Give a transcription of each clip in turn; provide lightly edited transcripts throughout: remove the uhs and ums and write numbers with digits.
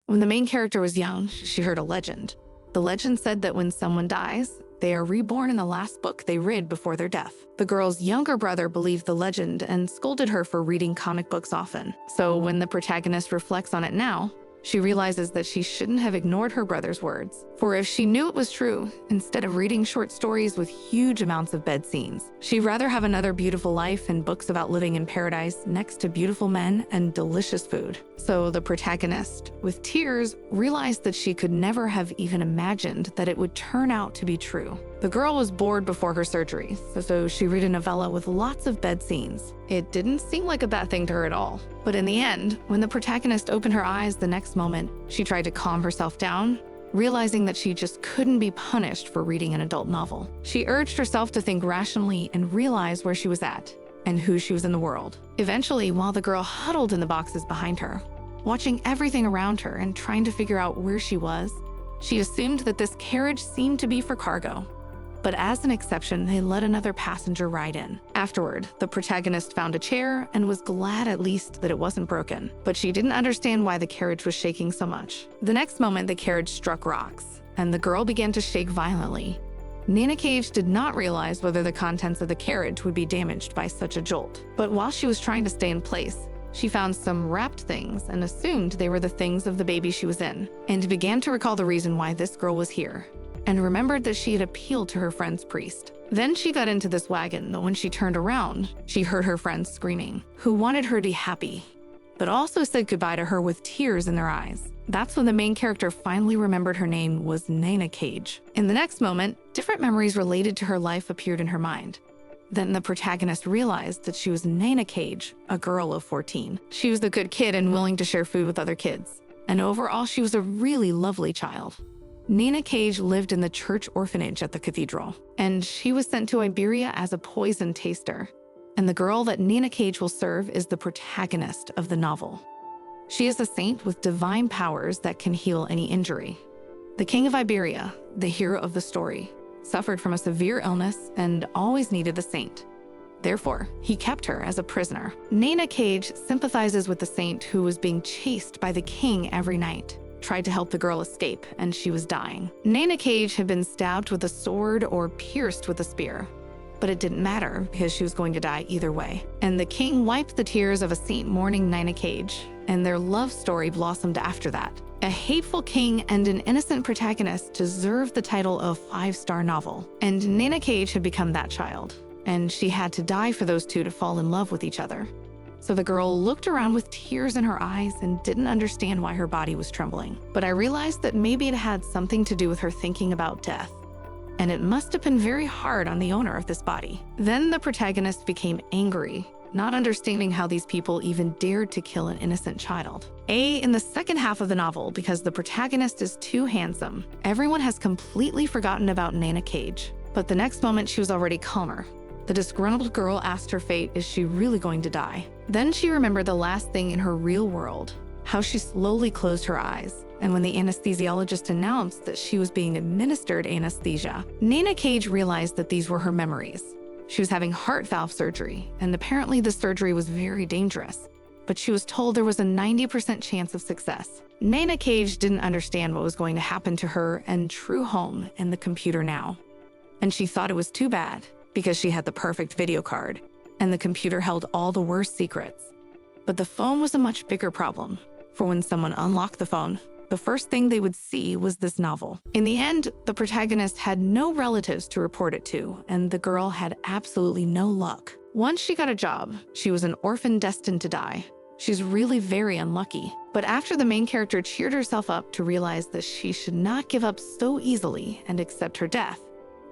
When the main character was young, she heard a legend. The legend said that when someone dies, they are reborn in the last book they read before their death. The girl's younger brother believed the legend and scolded her for reading comic books often. So when the protagonist reflects on it now, she realizes that she shouldn't have ignored her brother's words. For if she knew it was true, instead of reading short stories with huge amounts of bed scenes, she'd rather have another beautiful life and books about living in paradise next to beautiful men and delicious food. So the protagonist, with tears, realized that she could never have even imagined that it would turn out to be true. The girl was bored before her surgery, so she read a novella with lots of bed scenes. It didn't seem like a bad thing to her at all. But in the end, when the protagonist opened her eyes the next moment, she tried to calm herself down, realizing that she just couldn't be punished for reading an adult novel. She urged herself to think rationally and realize where she was at and who she was in the world. Eventually, while the girl huddled in the boxes behind her, watching everything around her and trying to figure out where she was, she assumed that this carriage seemed to be for cargo. But as an exception, they let another passenger ride in. Afterward, the protagonist found a chair and was glad at least that it wasn't broken, but she didn't understand why the carriage was shaking so much. The next moment, the carriage struck rocks, and the girl began to shake violently. Nana Cage did not realize whether the contents of the carriage would be damaged by such a jolt. But while she was trying to stay in place, she found some wrapped things and assumed they were the things of the baby she was in, and began to recall the reason why this girl was here, and remembered that she had appealed to her friend's priest. Then she got into this wagon, but when she turned around, she heard her friends screaming, who wanted her to be happy, but also said goodbye to her with tears in their eyes. That's when the main character finally remembered her name was Nana Cage. In the next moment, different memories related to her life appeared in her mind. Then the protagonist realized that she was Nana Cage, a girl of 14. She was the good kid and willing to share food with other kids. And overall, she was a really lovely child. Nana Cage lived in the church orphanage at the cathedral, and she was sent to Iberia as a poison taster. And the girl that Nana Cage will serve is the protagonist of the novel. She is a saint with divine powers that can heal any injury. The king of Iberia, the hero of the story, suffered from a severe illness and always needed a saint. Therefore, he kept her as a prisoner. Nana Cage sympathizes with the saint who was being chased by the king every night, tried to help the girl escape, and she was dying. Nana Cage had been stabbed with a sword or pierced with a spear, but it didn't matter because she was going to die either way. And the king wiped the tears of a saint mourning Nana Cage, and their love story blossomed after that. A hateful king and an innocent protagonist deserved the title of 5-star novel, and Nana Cage had become that child, and she had to die for those two to fall in love with each other. So the girl looked around with tears in her eyes and didn't understand why her body was trembling. But I realized that maybe it had something to do with her thinking about death, and it must have been very hard on the owner of this body. Then the protagonist became angry, not understanding how these people even dared to kill an innocent child. In the second half of the novel, because the protagonist is too handsome, everyone has completely forgotten about Nana Cage. But the next moment, she was already calmer. The disgruntled girl asked her fate, is she really going to die? Then she remembered the last thing in her real world, how she slowly closed her eyes. And when the anesthesiologist announced that she was being administered anesthesia, Nana Cage realized that these were her memories. She was having heart valve surgery, and apparently the surgery was very dangerous, but she was told there was a 90% chance of success. Nana Cage didn't understand what was going to happen to her and true home in the computer now. And she thought it was too bad, because she had the perfect video card, and the computer held all the worst secrets. But the phone was a much bigger problem, for when someone unlocked the phone, the first thing they would see was this novel. In the end, the protagonist had no relatives to report it to, and the girl had absolutely no luck. Once she got a job, she was an orphan destined to die. She's really very unlucky. But after the main character cheered herself up to realize that she should not give up so easily and accept her death,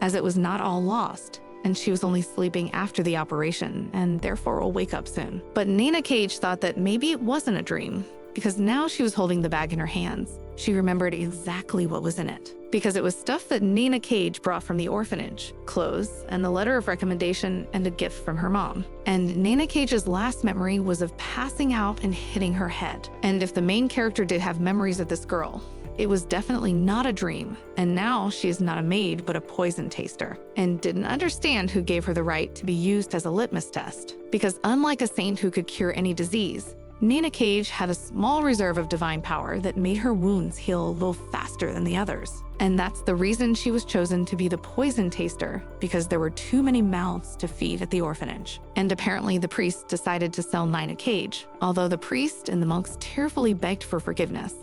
as it was not all lost, and she was only sleeping after the operation and therefore will wake up soon. But Nana Cage thought that maybe it wasn't a dream, because now she was holding the bag in her hands. She remembered exactly what was in it, because it was stuff that Nana Cage brought from the orphanage, clothes, and a letter of recommendation and a gift from her mom. And Nana Cage's last memory was of passing out and hitting her head. And if the main character did have memories of this girl, it was definitely not a dream, and now she is not a maid but a poison taster, and didn't understand who gave her the right to be used as a litmus test. Because unlike a saint who could cure any disease, Nina Cage had a small reserve of divine power that made her wounds heal a little faster than the others. And that's the reason she was chosen to be the poison taster, because there were too many mouths to feed at the orphanage. And apparently the priest decided to sell Nina Cage, although the priest and the monks tearfully begged for forgiveness.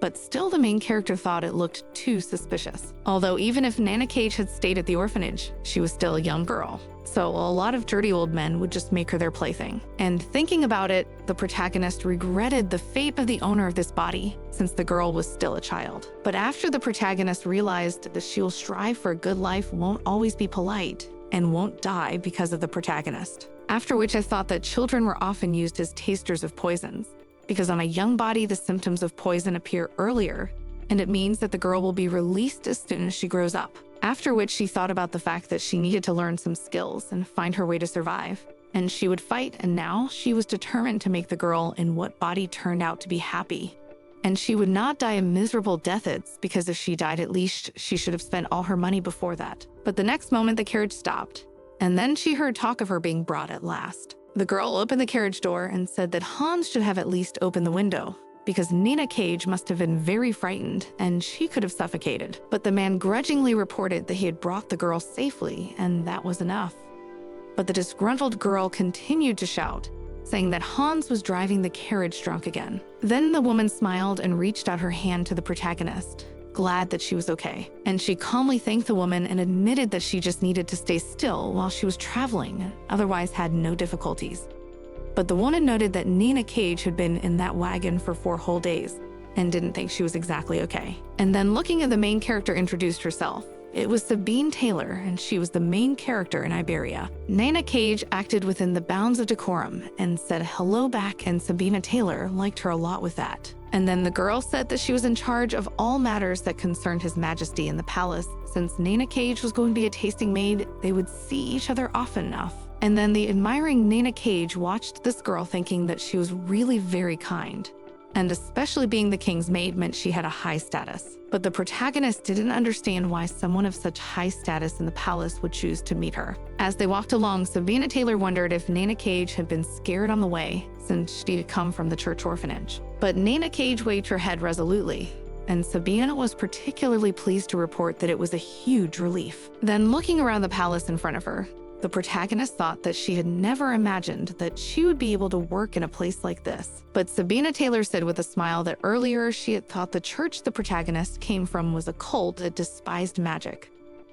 But still the main character thought it looked too suspicious. Although even if Nana Cage had stayed at the orphanage, she was still a young girl. So a lot of dirty old men would just make her their plaything. And thinking about it, the protagonist regretted the fate of the owner of this body, since the girl was still a child. But after the protagonist realized that she'll strive for a good life won't always be polite, and won't die because of the protagonist. After which I thought that children were often used as tasters of poisons, because on a young body the symptoms of poison appear earlier, and it means that the girl will be released as soon as she grows up. After which she thought about the fact that she needed to learn some skills and find her way to survive. And she would fight, and now she was determined to make the girl in what body turned out to be happy. And she would not die a miserable deaths, because if she died, at least she should have spent all her money before that. But the next moment the carriage stopped, and then she heard talk of her being brought at last. The girl opened the carriage door and said that Hans should have at least opened the window, because Nina Cage must have been very frightened and she could have suffocated. But the man grudgingly reported that he had brought the girl safely, and that was enough. But the disgruntled girl continued to shout, saying that Hans was driving the carriage drunk again. Then the woman smiled and reached out her hand to the protagonist, glad that she was okay. And she calmly thanked the woman and admitted that she just needed to stay still while she was traveling, otherwise had no difficulties. But the woman noted that Nina Cage had been in that wagon for 4 whole days and didn't think she was exactly okay. And then looking at the main character introduced herself. It was Sabine Taylor, and she was the main character in Iberia. Nina Cage acted within the bounds of decorum and said hello back, and Sabina Taylor liked her a lot with that. And then the girl said that she was in charge of all matters that concerned His Majesty in the palace. Since Nina Cage was going to be a tasting maid, they would see each other often enough. And then the admiring Nina Cage watched this girl, thinking that she was really very kind. And especially being the king's maid meant she had a high status. But the protagonist didn't understand why someone of such high status in the palace would choose to meet her. As they walked along, Sabina Taylor wondered if Nina Cage had been scared on the way, since she had come from the church orphanage. But Nina Cage waved her head resolutely, and Sabina was particularly pleased to report that it was a huge relief. Then looking around the palace in front of her, the protagonist thought that she had never imagined that she would be able to work in a place like this. But Sabina Taylor said with a smile that earlier she had thought the church the protagonist came from was a cult that despised magic.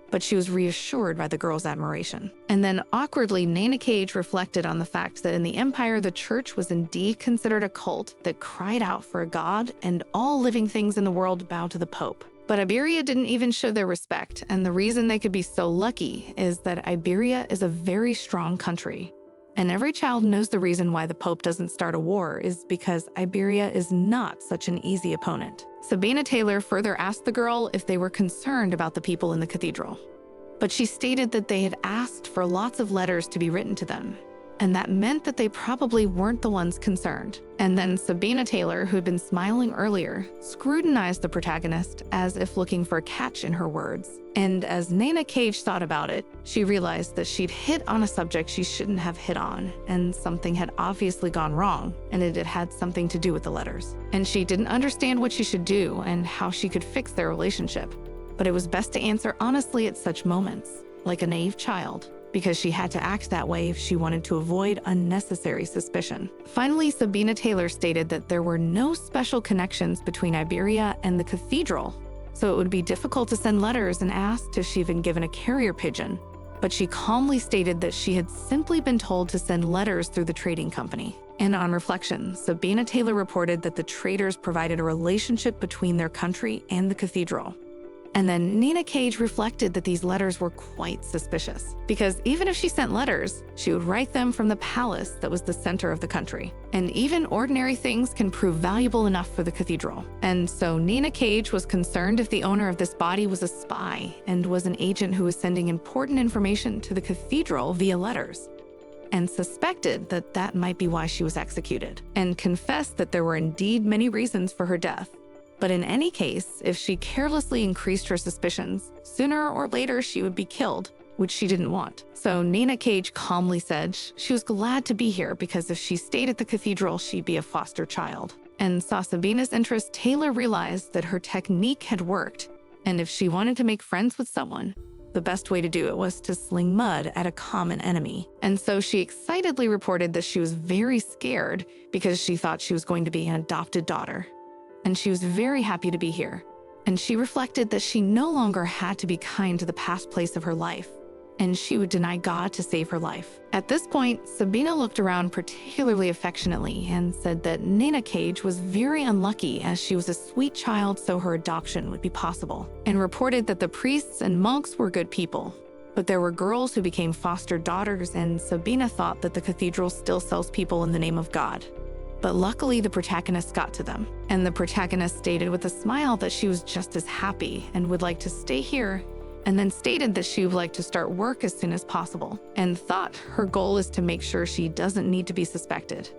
But she was reassured by the girl's admiration. And then awkwardly, Nina Cage reflected on the fact that in the Empire, the church was indeed considered a cult that cried out for a god, and all living things in the world bowed to the Pope. But Iberia didn't even show their respect, and the reason they could be so lucky is that Iberia is a very strong country. And every child knows the reason why the Pope doesn't start a war is because Iberia is not such an easy opponent. Sabina Taylor further asked the girl if they were concerned about the people in the cathedral. But she stated that they had asked for lots of letters to be written to them, and that meant that they probably weren't the ones concerned. And then Sabina Taylor, who'd been smiling earlier, scrutinized the protagonist as if looking for a catch in her words. And as Nina Cage thought about it, she realized that she'd hit on a subject she shouldn't have hit on, and something had obviously gone wrong, and it had had something to do with the letters. And she didn't understand what she should do and how she could fix their relationship. But it was best to answer honestly at such moments, like a naive child, because she had to act that way if she wanted to avoid unnecessary suspicion. Finally, Sabina Taylor stated that there were no special connections between Iberia and the cathedral, so it would be difficult to send letters, and asked if she'd been given a carrier pigeon. But she calmly stated that she had simply been told to send letters through the trading company. And on reflection, Sabina Taylor reported that the traders provided a relationship between their country and the cathedral. And then Nina Cage reflected that these letters were quite suspicious, because even if she sent letters, she would write them from the palace that was the center of the country. And even ordinary things can prove valuable enough for the cathedral. And so Nina Cage was concerned if the owner of this body was a spy and was an agent who was sending important information to the cathedral via letters, and suspected that that might be why she was executed, and confessed that there were indeed many reasons for her death. But in any case, if she carelessly increased her suspicions, sooner or later she would be killed, which she didn't want. So Nina Cage calmly said she was glad to be here because if she stayed at the cathedral, she'd be a foster child. And saw Sabina's interest, Taylor realized that her technique had worked, and if she wanted to make friends with someone, the best way to do it was to sling mud at a common enemy. And so she excitedly reported that she was very scared because she thought she was going to be an adopted daughter. And she was very happy to be here. And she reflected that she no longer had to be kind to the past place of her life, and she would deny God to save her life. At this point, Sabina looked around particularly affectionately and said that Nina Cage was very unlucky as she was a sweet child, so her adoption would be possible, and reported that the priests and monks were good people. But there were girls who became foster daughters, and Sabina thought that the cathedral still sells people in the name of God. But luckily, the protagonist got to them, and the protagonist stated with a smile that she was just as happy and would like to stay here, and then stated that she would like to start work as soon as possible, and thought her goal is to make sure she doesn't need to be suspected.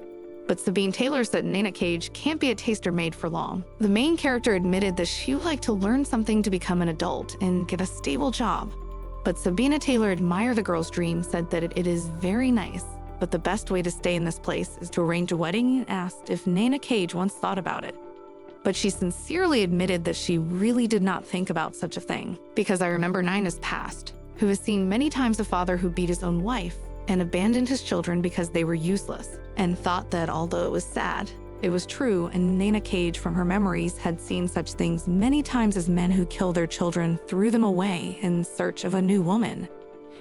But Sabine Taylor said Nina Cage can't be a taster maid for long. The main character admitted that she would like to learn something to become an adult and get a stable job. But Sabina Taylor admired the girl's dream, said that it is very nice, but the best way to stay in this place is to arrange a wedding, and asked if Nina Cage once thought about it. But she sincerely admitted that she really did not think about such a thing, because I remember Nina's past, who has seen many times a father who beat his own wife and abandoned his children because they were useless, and thought that although it was sad, it was true, and Nina Cage from her memories had seen such things many times as men who killed their children threw them away in search of a new woman,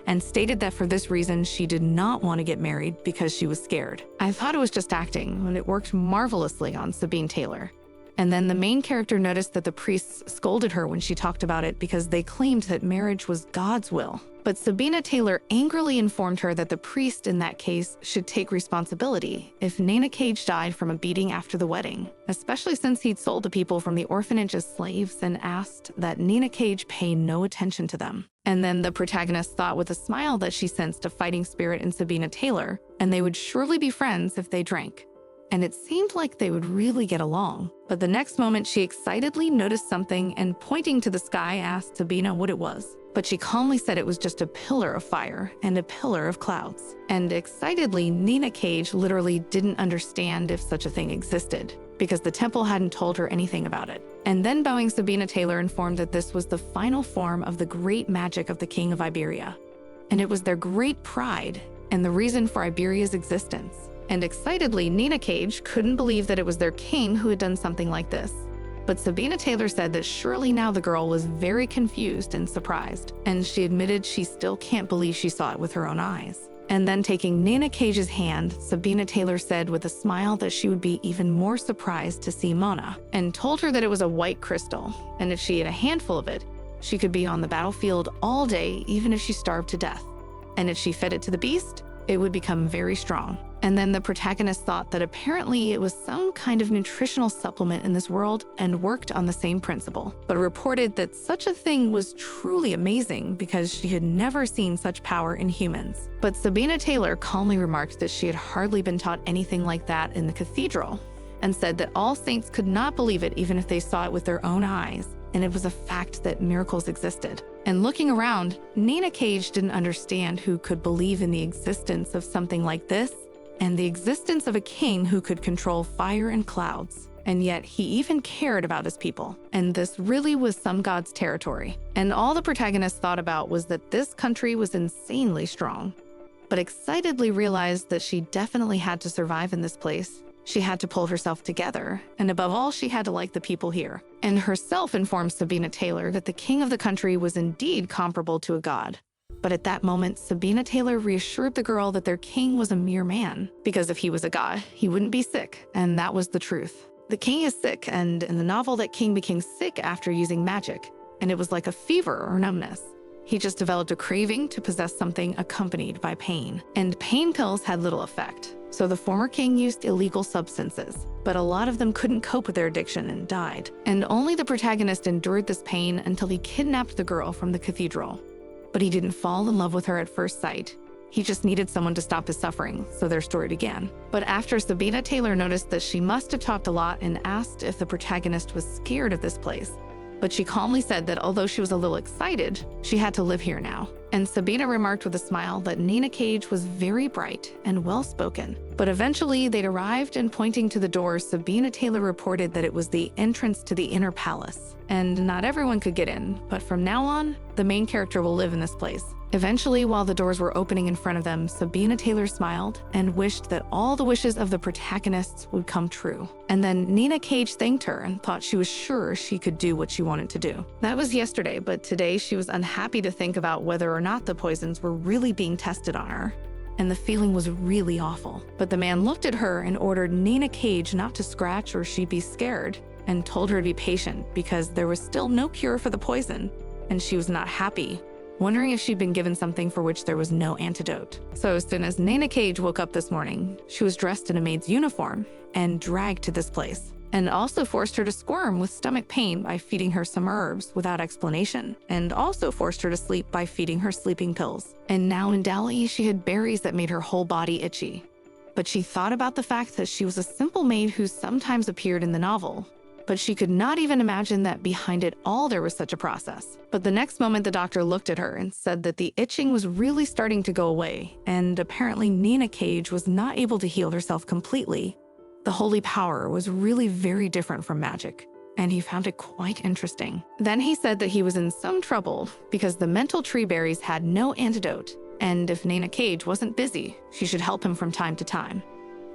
and stated that for this reason she did not want to get married because she was scared. I thought it was just acting, and it worked marvelously on Sabine Taylor. And then the main character noticed that the priests scolded her when she talked about it because they claimed that marriage was God's will. But Sabina Taylor angrily informed her that the priest in that case should take responsibility if Nina Cage died from a beating after the wedding, especially since he'd sold the people from the orphanage as slaves, and asked that Nina Cage pay no attention to them. And then the protagonist thought with a smile that she sensed a fighting spirit in Sabina Taylor, and they would surely be friends if they drank. And it seemed like they would really get along. But the next moment, she excitedly noticed something and, pointing to the sky, asked Sabina what it was. But she calmly said it was just a pillar of fire and a pillar of clouds. And excitedly, Nina Cage literally didn't understand if such a thing existed, because the temple hadn't told her anything about it. And then bowing, Sabina Taylor informed that this was the final form of the great magic of the king of Iberia. And it was their great pride and the reason for Iberia's existence. And excitedly, Nina Cage couldn't believe that it was their king who had done something like this. But Sabina Taylor said that surely now the girl was very confused and surprised, and she admitted she still can't believe she saw it with her own eyes. And then taking Nina Cage's hand, Sabina Taylor said with a smile that she would be even more surprised to see Mona, and told her that it was a white crystal, and if she had a handful of it, she could be on the battlefield all day even if she starved to death. And if she fed it to the beast, it would become very strong. And then the protagonist thought that apparently it was some kind of nutritional supplement in this world and worked on the same principle, but reported that such a thing was truly amazing because she had never seen such power in humans. But Sabina Taylor calmly remarked that she had hardly been taught anything like that in the cathedral, and said that all saints could not believe it even if they saw it with their own eyes, and it was a fact that miracles existed. And looking around, Nina Cage didn't understand who could believe in the existence of something like this, and the existence of a king who could control fire and clouds. And yet he even cared about his people. And this really was some god's territory. And all the protagonist thought about was that this country was insanely strong, but excitedly realized that she definitely had to survive in this place. She had to pull herself together, and above all, she had to like the people here. And herself informed Sabina Taylor that the king of the country was indeed comparable to a god. But at that moment, Sabina Taylor reassured the girl that their king was a mere man, because if he was a god, he wouldn't be sick, and that was the truth. The king is sick, and in the novel, that king became sick after using magic, and it was like a fever or numbness. He just developed a craving to possess something accompanied by pain, and pain pills had little effect. So the former king used illegal substances, but a lot of them couldn't cope with their addiction and died. And only the protagonist endured this pain until he kidnapped the girl from the cathedral. But he didn't fall in love with her at first sight. He just needed someone to stop his suffering, so their story began. But after Sabina Taylor noticed that she must have talked a lot and asked if the protagonist was scared of this place, But she calmly said that although she was a little excited, she had to live here now. And Sabina remarked with a smile that Nina Cage was very bright and well-spoken. But eventually they'd arrived, and pointing to the door, Sabina Taylor reported that it was the entrance to the inner palace. And not everyone could get in, but from now on, the main character will live in this place. Eventually, while the doors were opening in front of them, Sabina Taylor smiled and wished that all the wishes of the protagonists would come true. And then Nina Cage thanked her and thought she was sure she could do what she wanted to do. That was yesterday, but today she was unhappy to think about whether or not the poisons were really being tested on her. And the feeling was really awful. But the man looked at her and ordered Nina Cage not to scratch or she'd be scared, and told her to be patient because there was still no cure for the poison, and she was not happy, wondering if she'd been given something for which there was no antidote. So as soon as Nina Cage woke up this morning, she was dressed in a maid's uniform and dragged to this place, and also forced her to squirm with stomach pain by feeding her some herbs without explanation, and also forced her to sleep by feeding her sleeping pills. And now in Delhi, she had berries that made her whole body itchy. But she thought about the fact that she was a simple maid who sometimes appeared in the novel, but she could not even imagine that behind it all there was such a process. But the next moment the doctor looked at her and said that the itching was really starting to go away, and apparently Nina Cage was not able to heal herself completely. The holy power was really very different from magic, and he found it quite interesting. Then he said that he was in some trouble because the mental tree berries had no antidote, and if Nina Cage wasn't busy, she should help him from time to time.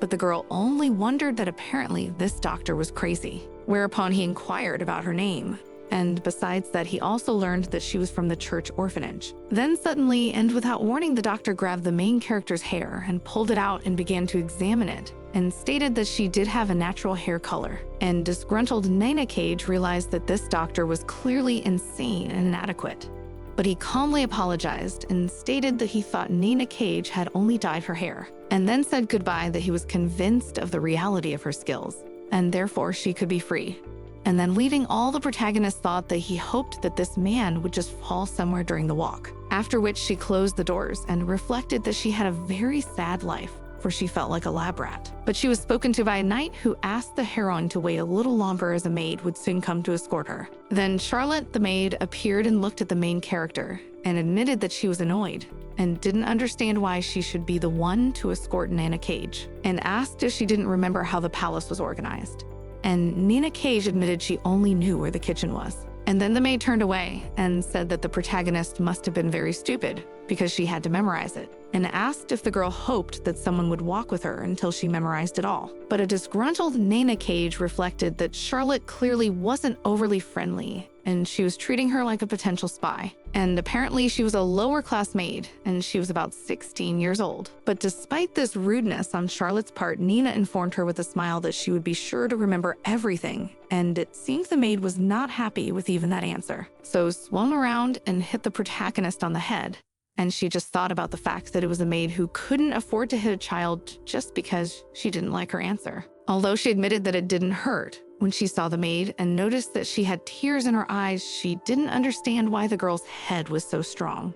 But the girl only wondered that apparently this doctor was crazy, whereupon he inquired about her name. And besides that, he also learned that she was from the church orphanage. Then suddenly, and without warning, the doctor grabbed the main character's hair and pulled it out and began to examine it, and stated that she did have a natural hair color. And disgruntled Nina Cage realized that this doctor was clearly insane and inadequate. But he calmly apologized and stated that he thought Nina Cage had only dyed her hair, and then said goodbye, that he was convinced of the reality of her skills, and therefore she could be free. And then leaving, all the protagonists thought that he hoped that this man would just fall somewhere during the walk, after which she closed the doors and reflected that she had a very sad life, for she felt like a lab rat. But she was spoken to by a knight who asked the heroine to wait a little longer as a maid would soon come to escort her. Then Charlotte, the maid, appeared and looked at the main character and admitted that she was annoyed and didn't understand why she should be the one to escort Nina Cage, and asked if she didn't remember how the palace was organized. And Nina Cage admitted she only knew where the kitchen was. And then the maid turned away and said that the protagonist must have been very stupid because she had to memorize it, and asked if the girl hoped that someone would walk with her until she memorized it all. But a disgruntled Nina Cage reflected that Charlotte clearly wasn't overly friendly, and she was treating her like a potential spy. And apparently she was a lower-class maid, and she was about 16 years old. But despite this rudeness on Charlotte's part, Nina informed her with a smile that she would be sure to remember everything, and it seems the maid was not happy with even that answer. So swung around and hit the protagonist on the head, and she just thought about the fact that it was a maid who couldn't afford to hit a child just because she didn't like her answer. Although she admitted that it didn't hurt, when she saw the maid and noticed that she had tears in her eyes, she didn't understand why the girl's head was so strong.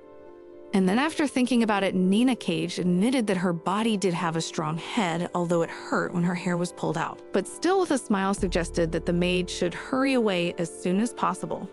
And then after thinking about it, Nina Cage admitted that her body did have a strong head, although it hurt when her hair was pulled out. But still with a smile suggested that the maid should hurry away as soon as possible,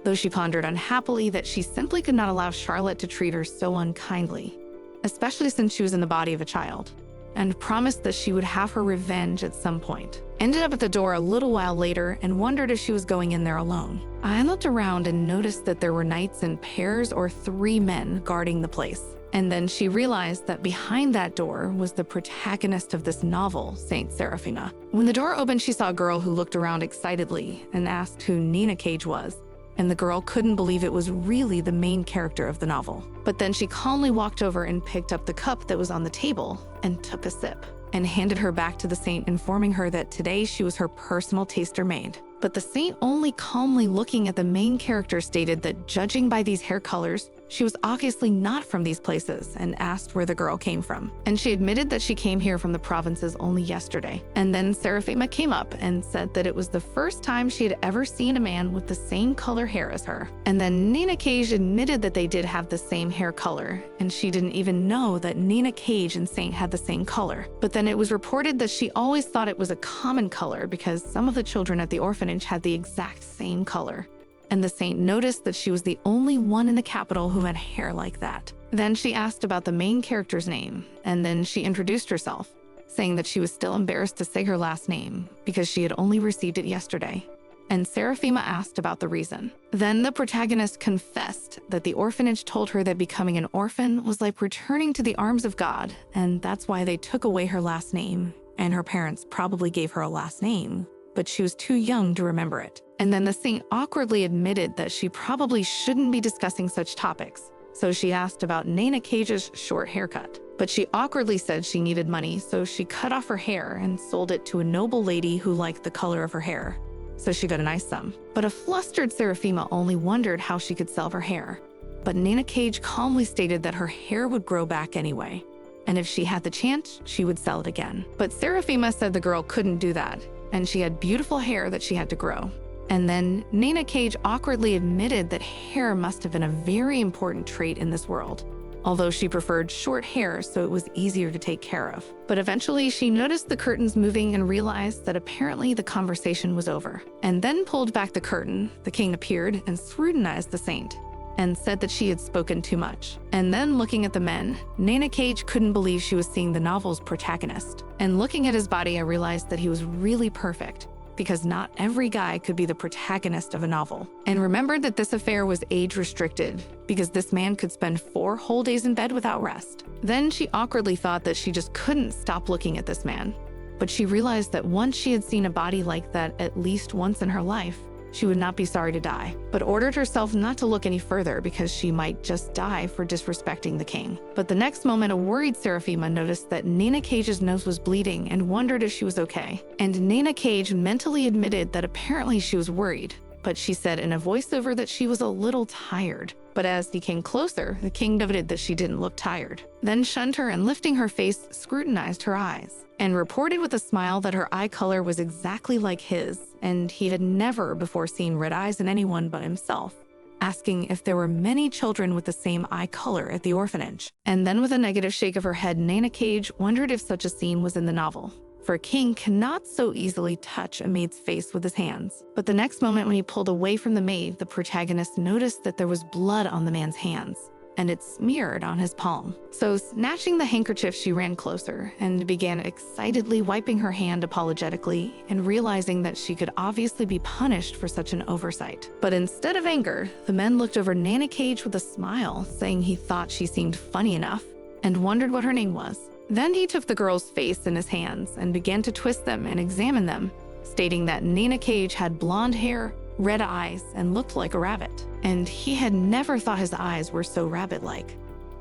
though she pondered unhappily that she simply could not allow Charlotte to treat her so unkindly, especially since she was in the body of a child, and promised that she would have her revenge at some point. Ended up at the door a little while later and wondered if she was going in there alone. I looked around and noticed that there were knights in pairs or 3 men guarding the place. And then she realized that behind that door was the protagonist of this novel, Saint Seraphina. When the door opened, she saw a girl who looked around excitedly and asked who Nina Cage was. And the girl couldn't believe it was really the main character of the novel. But then she calmly walked over and picked up the cup that was on the table and took a sip, and handed her back to the saint, informing her that today she was her personal taster maid. But the saint, only calmly looking at the main character, stated that judging by these hair colors, she was obviously not from these places, and asked where the girl came from. And she admitted that she came here from the provinces only yesterday. And then Seraphima came up and said that it was the first time she had ever seen a man with the same color hair as her. And then Nina Cage admitted that they did have the same hair color, and she didn't even know that Nina Cage and Saint had the same color. But then it was reported that she always thought it was a common color because some of the children at the orphanage had the exact same color. and the saint noticed that she was the only one in the capital who had hair like that. Then she asked about the main character's name, and then she introduced herself, saying that she was still embarrassed to say her last name because she had only received it yesterday. And Seraphima asked about the reason. Then the protagonist confessed that the orphanage told her that becoming an orphan was like returning to the arms of God, and that's why they took away her last name, and her parents probably gave her a last name, but she was too young to remember it. And then the saint awkwardly admitted that she probably shouldn't be discussing such topics, so she asked about Nana Cage's short haircut. But she awkwardly said she needed money, so she cut off her hair and sold it to a noble lady who liked the color of her hair. So she got a nice sum. But a flustered Seraphima only wondered how she could sell her hair. But Nana Cage calmly stated that her hair would grow back anyway, and if she had the chance, she would sell it again. But Seraphima said the girl couldn't do that, and she had beautiful hair that she had to grow. And then Nana Cage awkwardly admitted that hair must have been a very important trait in this world, although she preferred short hair so it was easier to take care of. But eventually she noticed the curtains moving and realized that apparently the conversation was over. And then pulled back the curtain, the king appeared and scrutinized the saint, and said that she had spoken too much. And then looking at the men, Nana Cage couldn't believe she was seeing the novel's protagonist. And looking at his body, I realized that he was really perfect, because not every guy could be the protagonist of a novel. And remembered that this affair was age-restricted, because this man could spend 4 whole days in bed without rest. Then she awkwardly thought that she just couldn't stop looking at this man. But she realized that once she had seen a body like that at least once in her life, she would not be sorry to die, but ordered herself not to look any further because she might just die for disrespecting the king. But the next moment, a worried Seraphima noticed that Nana Cage's nose was bleeding and wondered if she was okay. And Nana Cage mentally admitted that apparently she was worried, but she said in a voiceover that she was a little tired. But as he came closer, the king noted that she didn't look tired, then shunned her and lifting her face, scrutinized her eyes, and reported with a smile that her eye color was exactly like his, and he had never before seen red eyes in anyone but himself, asking if there were many children with the same eye color at the orphanage. And then with a negative shake of her head, Nana Cage wondered if such a scene was in the novel, for a king cannot so easily touch a maid's face with his hands. But the next moment when he pulled away from the maid, the protagonist noticed that there was blood on the man's hands, and it smeared on his palm. So snatching the handkerchief, she ran closer and began excitedly wiping her hand apologetically and realizing that she could obviously be punished for such an oversight. But instead of anger, the men looked over Nana Cage with a smile, saying he thought she seemed funny enough and wondered what her name was. Then he took the girl's face in his hands and began to twist them and examine them, stating that Nana Cage had blonde hair, red eyes, and looked like a rabbit. And he had never thought his eyes were so rabbit-like.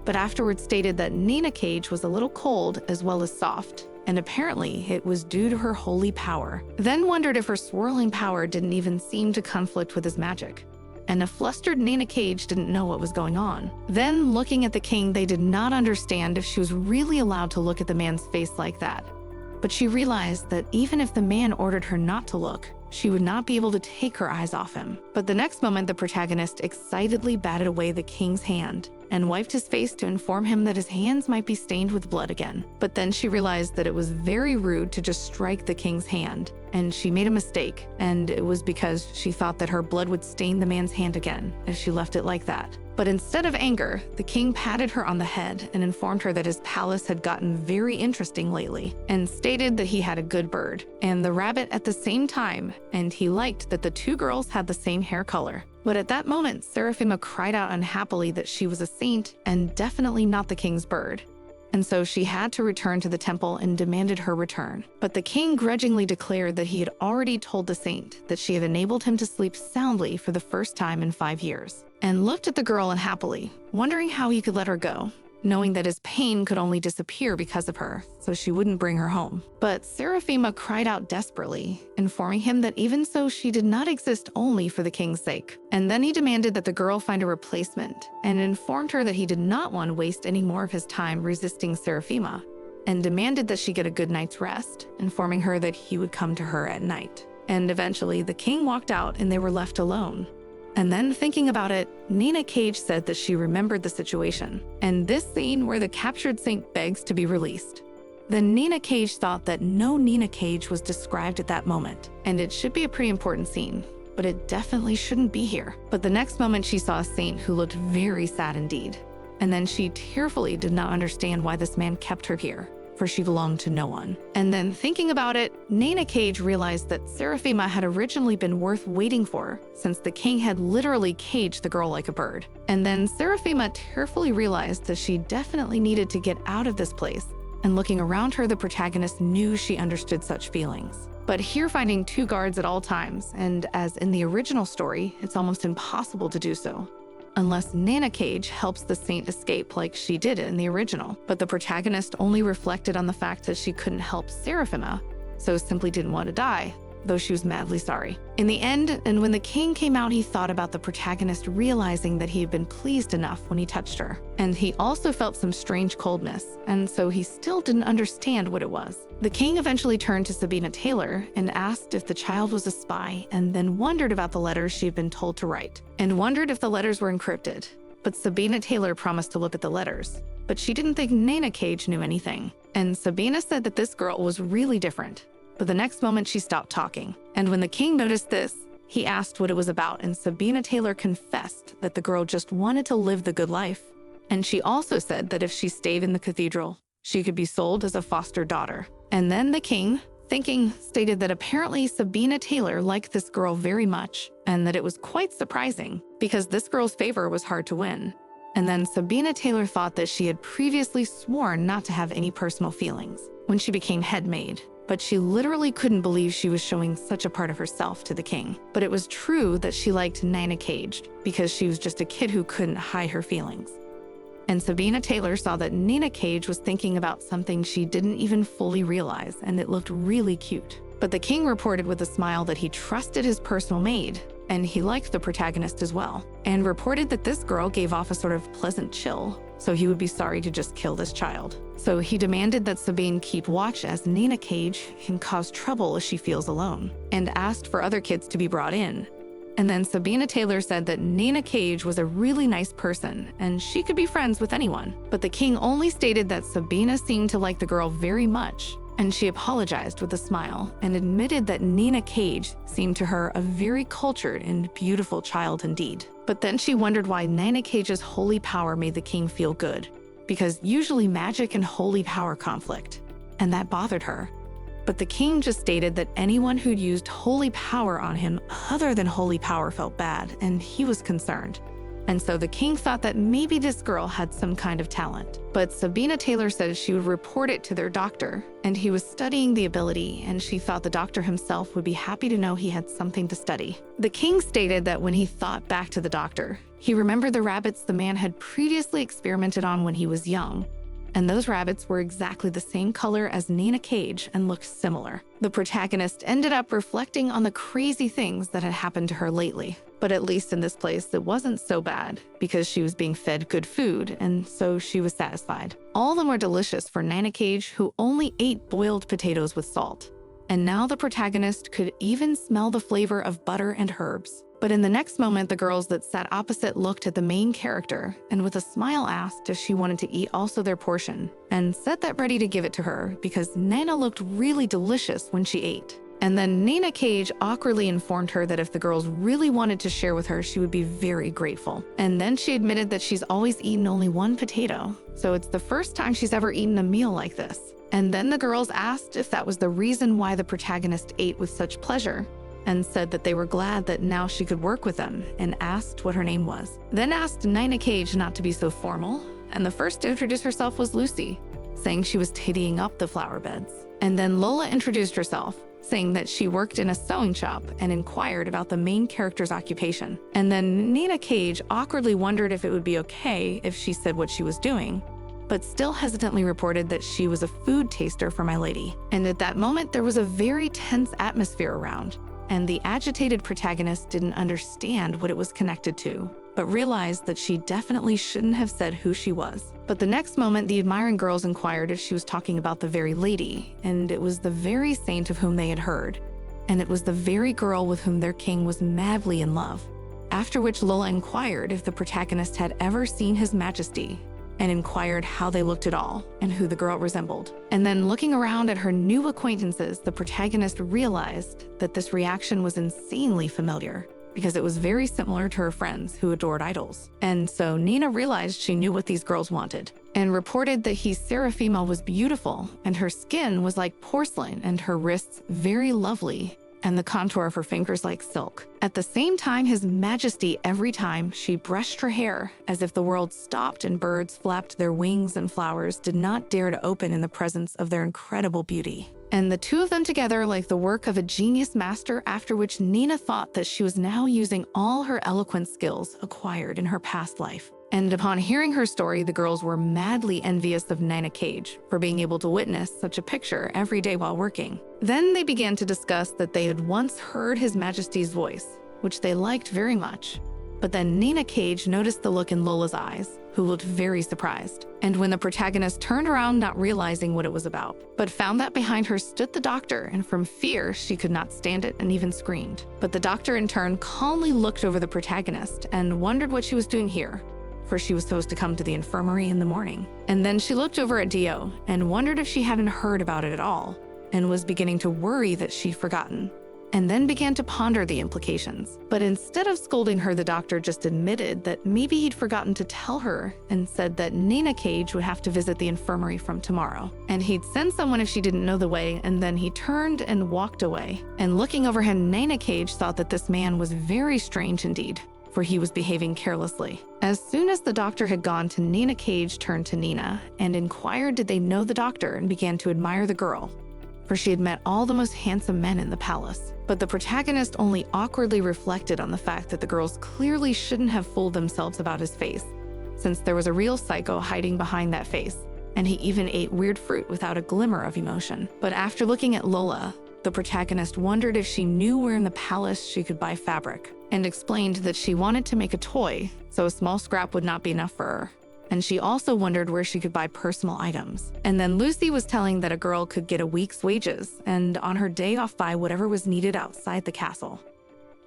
But afterwards stated that Nana Cage was a little cold as well as soft, and apparently it was due to her holy power. Then wondered if her swirling power didn't even seem to conflict with his magic. And a flustered Nana Cage didn't know what was going on. Then looking at the king, they did not understand if she was really allowed to look at the man's face like that. But she realized that even if the man ordered her not to look, she would not be able to take her eyes off him. But the next moment, the protagonist excitedly batted away the king's hand and wiped his face to inform him that his hands might be stained with blood again. But then she realized that it was very rude to just strike the king's hand, and she made a mistake, and it was because she thought that her blood would stain the man's hand again if she left it like that. But instead of anger, the king patted her on the head and informed her that his palace had gotten very interesting lately, and stated that he had a good bird and the rabbit at the same time, and he liked that the 2 girls had the same hair color. But at that moment, Seraphima cried out unhappily that she was a saint and definitely not the king's bird. And so she had to return to the temple and demanded her return. But the king grudgingly declared that he had already told the saint that she had enabled him to sleep soundly for the first time in 5 years, and looked at the girl unhappily, wondering how he could let her go, knowing that his pain could only disappear because of her, so she wouldn't bring her home. But Seraphima cried out desperately, informing him that even so, she did not exist only for the king's sake. And then he demanded that the girl find a replacement, and informed her that he did not want to waste any more of his time resisting Seraphima, and demanded that she get a good night's rest, informing her that he would come to her at night. And eventually, the king walked out and they were left alone. And then thinking about it, Nana Cage said that she remembered the situation, and this scene where the captured saint begs to be released. Then Nana Cage thought that no Nana Cage was described at that moment, and it should be a pretty important scene, but it definitely shouldn't be here. But the next moment she saw a saint who looked very sad indeed. And then she tearfully did not understand why this man kept her here, for she belonged to no one. And then thinking about it, Nana Cage realized that Seraphima had originally been worth waiting for, since the king had literally caged the girl like a bird. And then Seraphima tearfully realized that she definitely needed to get out of this place, and looking around her, the protagonist knew she understood such feelings. But here finding two guards at all times, and as in the original story, it's almost impossible to do so, unless Nana Cage helps the saint escape like she did in the original. But the protagonist only reflected on the fact that she couldn't help Seraphima, so simply didn't want to die, though she was madly sorry. In the end, and when the king came out, he thought about the protagonist realizing that he had been pleased enough when he touched her. And he also felt some strange coldness, and so he still didn't understand what it was. The king eventually turned to Sabina Taylor and asked if the child was a spy, and then wondered about the letters she had been told to write, and wondered if the letters were encrypted. But Sabina Taylor promised to look at the letters, but she didn't think Nana Cage knew anything. And Sabina said that this girl was really different. But the next moment she stopped talking. And when the king noticed this, he asked what it was about, and Sabina Taylor confessed that the girl just wanted to live the good life. And she also said that if she stayed in the cathedral, she could be sold as a foster daughter. And then the king, thinking, stated that apparently Sabina Taylor liked this girl very much, and that it was quite surprising, because this girl's favor was hard to win. And then Sabina Taylor thought that she had previously sworn not to have any personal feelings when she became head maid. But she literally couldn't believe she was showing such a part of herself to the king. But it was true that she liked Nana Cage, because she was just a kid who couldn't hide her feelings. And Sabina Taylor saw that Nana Cage was thinking about something she didn't even fully realize, and it looked really cute. But the king reported with a smile that he trusted his personal maid, and he liked the protagonist as well, and reported that this girl gave off a sort of pleasant chill, so he would be sorry to just kill this child. So he demanded that Sabine keep watch as Nana Cage can cause trouble as she feels alone, and asked for other kids to be brought in. And then Sabina Taylor said that Nana Cage was a really nice person, and she could be friends with anyone. But the king only stated that Sabina seemed to like the girl very much, and she apologized with a smile and admitted that Nana Cage seemed to her a very cultured and beautiful child indeed. But then she wondered why Nana Cage's holy power made the king feel good, because usually magic and holy power conflict, and that bothered her. But the king just stated that anyone who'd used holy power on him other than holy power felt bad, and he was concerned. And so the king thought that maybe this girl had some kind of talent. But Sabina Taylor said she would report it to their doctor, and he was studying the ability, and she thought the doctor himself would be happy to know he had something to study. The king stated that when he thought back to the doctor, he remembered the rabbits the man had previously experimented on when he was young, and those rabbits were exactly the same color as Nana Cage and looked similar. The protagonist ended up reflecting on the crazy things that had happened to her lately. But at least in this place, it wasn't so bad, because she was being fed good food, and so she was satisfied. All the more delicious for Nana Cage, who only ate boiled potatoes with salt. And now the protagonist could even smell the flavor of butter and herbs. But in the next moment, the girls that sat opposite looked at the main character and with a smile asked if she wanted to eat also their portion, and said that ready to give it to her because Nana looked really delicious when she ate. And then Nana Cage awkwardly informed her that if the girls really wanted to share with her, she would be very grateful. And then she admitted that she's always eaten only one potato, so it's the first time she's ever eaten a meal like this. And then the girls asked if that was the reason why the protagonist ate with such pleasure, and said that they were glad that now she could work with them, and asked what her name was. Then asked Nana Cage not to be so formal, and the first to introduce herself was Lucy, saying she was tidying up the flower beds. And then Lola introduced herself, saying that she worked in a sewing shop and inquired about the main character's occupation. And then Nana Cage awkwardly wondered if it would be okay if she said what she was doing, but still hesitantly reported that she was a food taster for my lady. And at that moment, there was a very tense atmosphere around, and the agitated protagonist didn't understand what it was connected to, but realized that she definitely shouldn't have said who she was. But the next moment, the admiring girls inquired if she was talking about the very lady, and it was the very saint of whom they had heard, and it was the very girl with whom their king was madly in love. After which Lola inquired if the protagonist had ever seen His Majesty, and inquired how they looked at all and who the girl resembled. And then looking around at her new acquaintances, the protagonist realized that this reaction was insanely familiar because it was very similar to her friends who adored idols. And so Nina realized she knew what these girls wanted and reported that Seraphima was beautiful and her skin was like porcelain and her wrists very lovely and the contour of her fingers like silk. At the same time, His Majesty, every time she brushed her hair as if the world stopped and birds flapped their wings and flowers did not dare to open in the presence of their incredible beauty. And the two of them together like the work of a genius master, after which Nina thought that she was now using all her eloquent skills acquired in her past life. And upon hearing her story, the girls were madly envious of Nina Cage for being able to witness such a picture every day while working. Then they began to discuss that they had once heard His Majesty's voice, which they liked very much. But then Nina Cage noticed the look in Lola's eyes, who looked very surprised. And when the protagonist turned around, not realizing what it was about, but found that behind her stood the doctor, and from fear, she could not stand it and even screamed. But the doctor in turn calmly looked over the protagonist and wondered what she was doing here, for she was supposed to come to the infirmary in the morning. And then she looked over at Dio and wondered if she hadn't heard about it at all, and was beginning to worry that she'd forgotten, and then began to ponder the implications. But instead of scolding her, the doctor just admitted that maybe he'd forgotten to tell her and said that Nina Cage would have to visit the infirmary from tomorrow, and he'd send someone if she didn't know the way. And then he turned and walked away. And looking over him, Nina Cage thought that this man was very strange indeed, for he was behaving carelessly. As soon as the doctor had gone, Nina Cage turned to Nina and inquired did they know the doctor, and began to admire the girl, for she had met all the most handsome men in the palace. But the protagonist only awkwardly reflected on the fact that the girls clearly shouldn't have fooled themselves about his face, since there was a real psycho hiding behind that face, and he even ate weird fruit without a glimmer of emotion. But after looking at Lola, the protagonist wondered if she knew where in the palace she could buy fabric, and explained that she wanted to make a toy, so a small scrap would not be enough for her. And she also wondered where she could buy personal items. And then Lucy was telling that a girl could get a week's wages and on her day off buy whatever was needed outside the castle.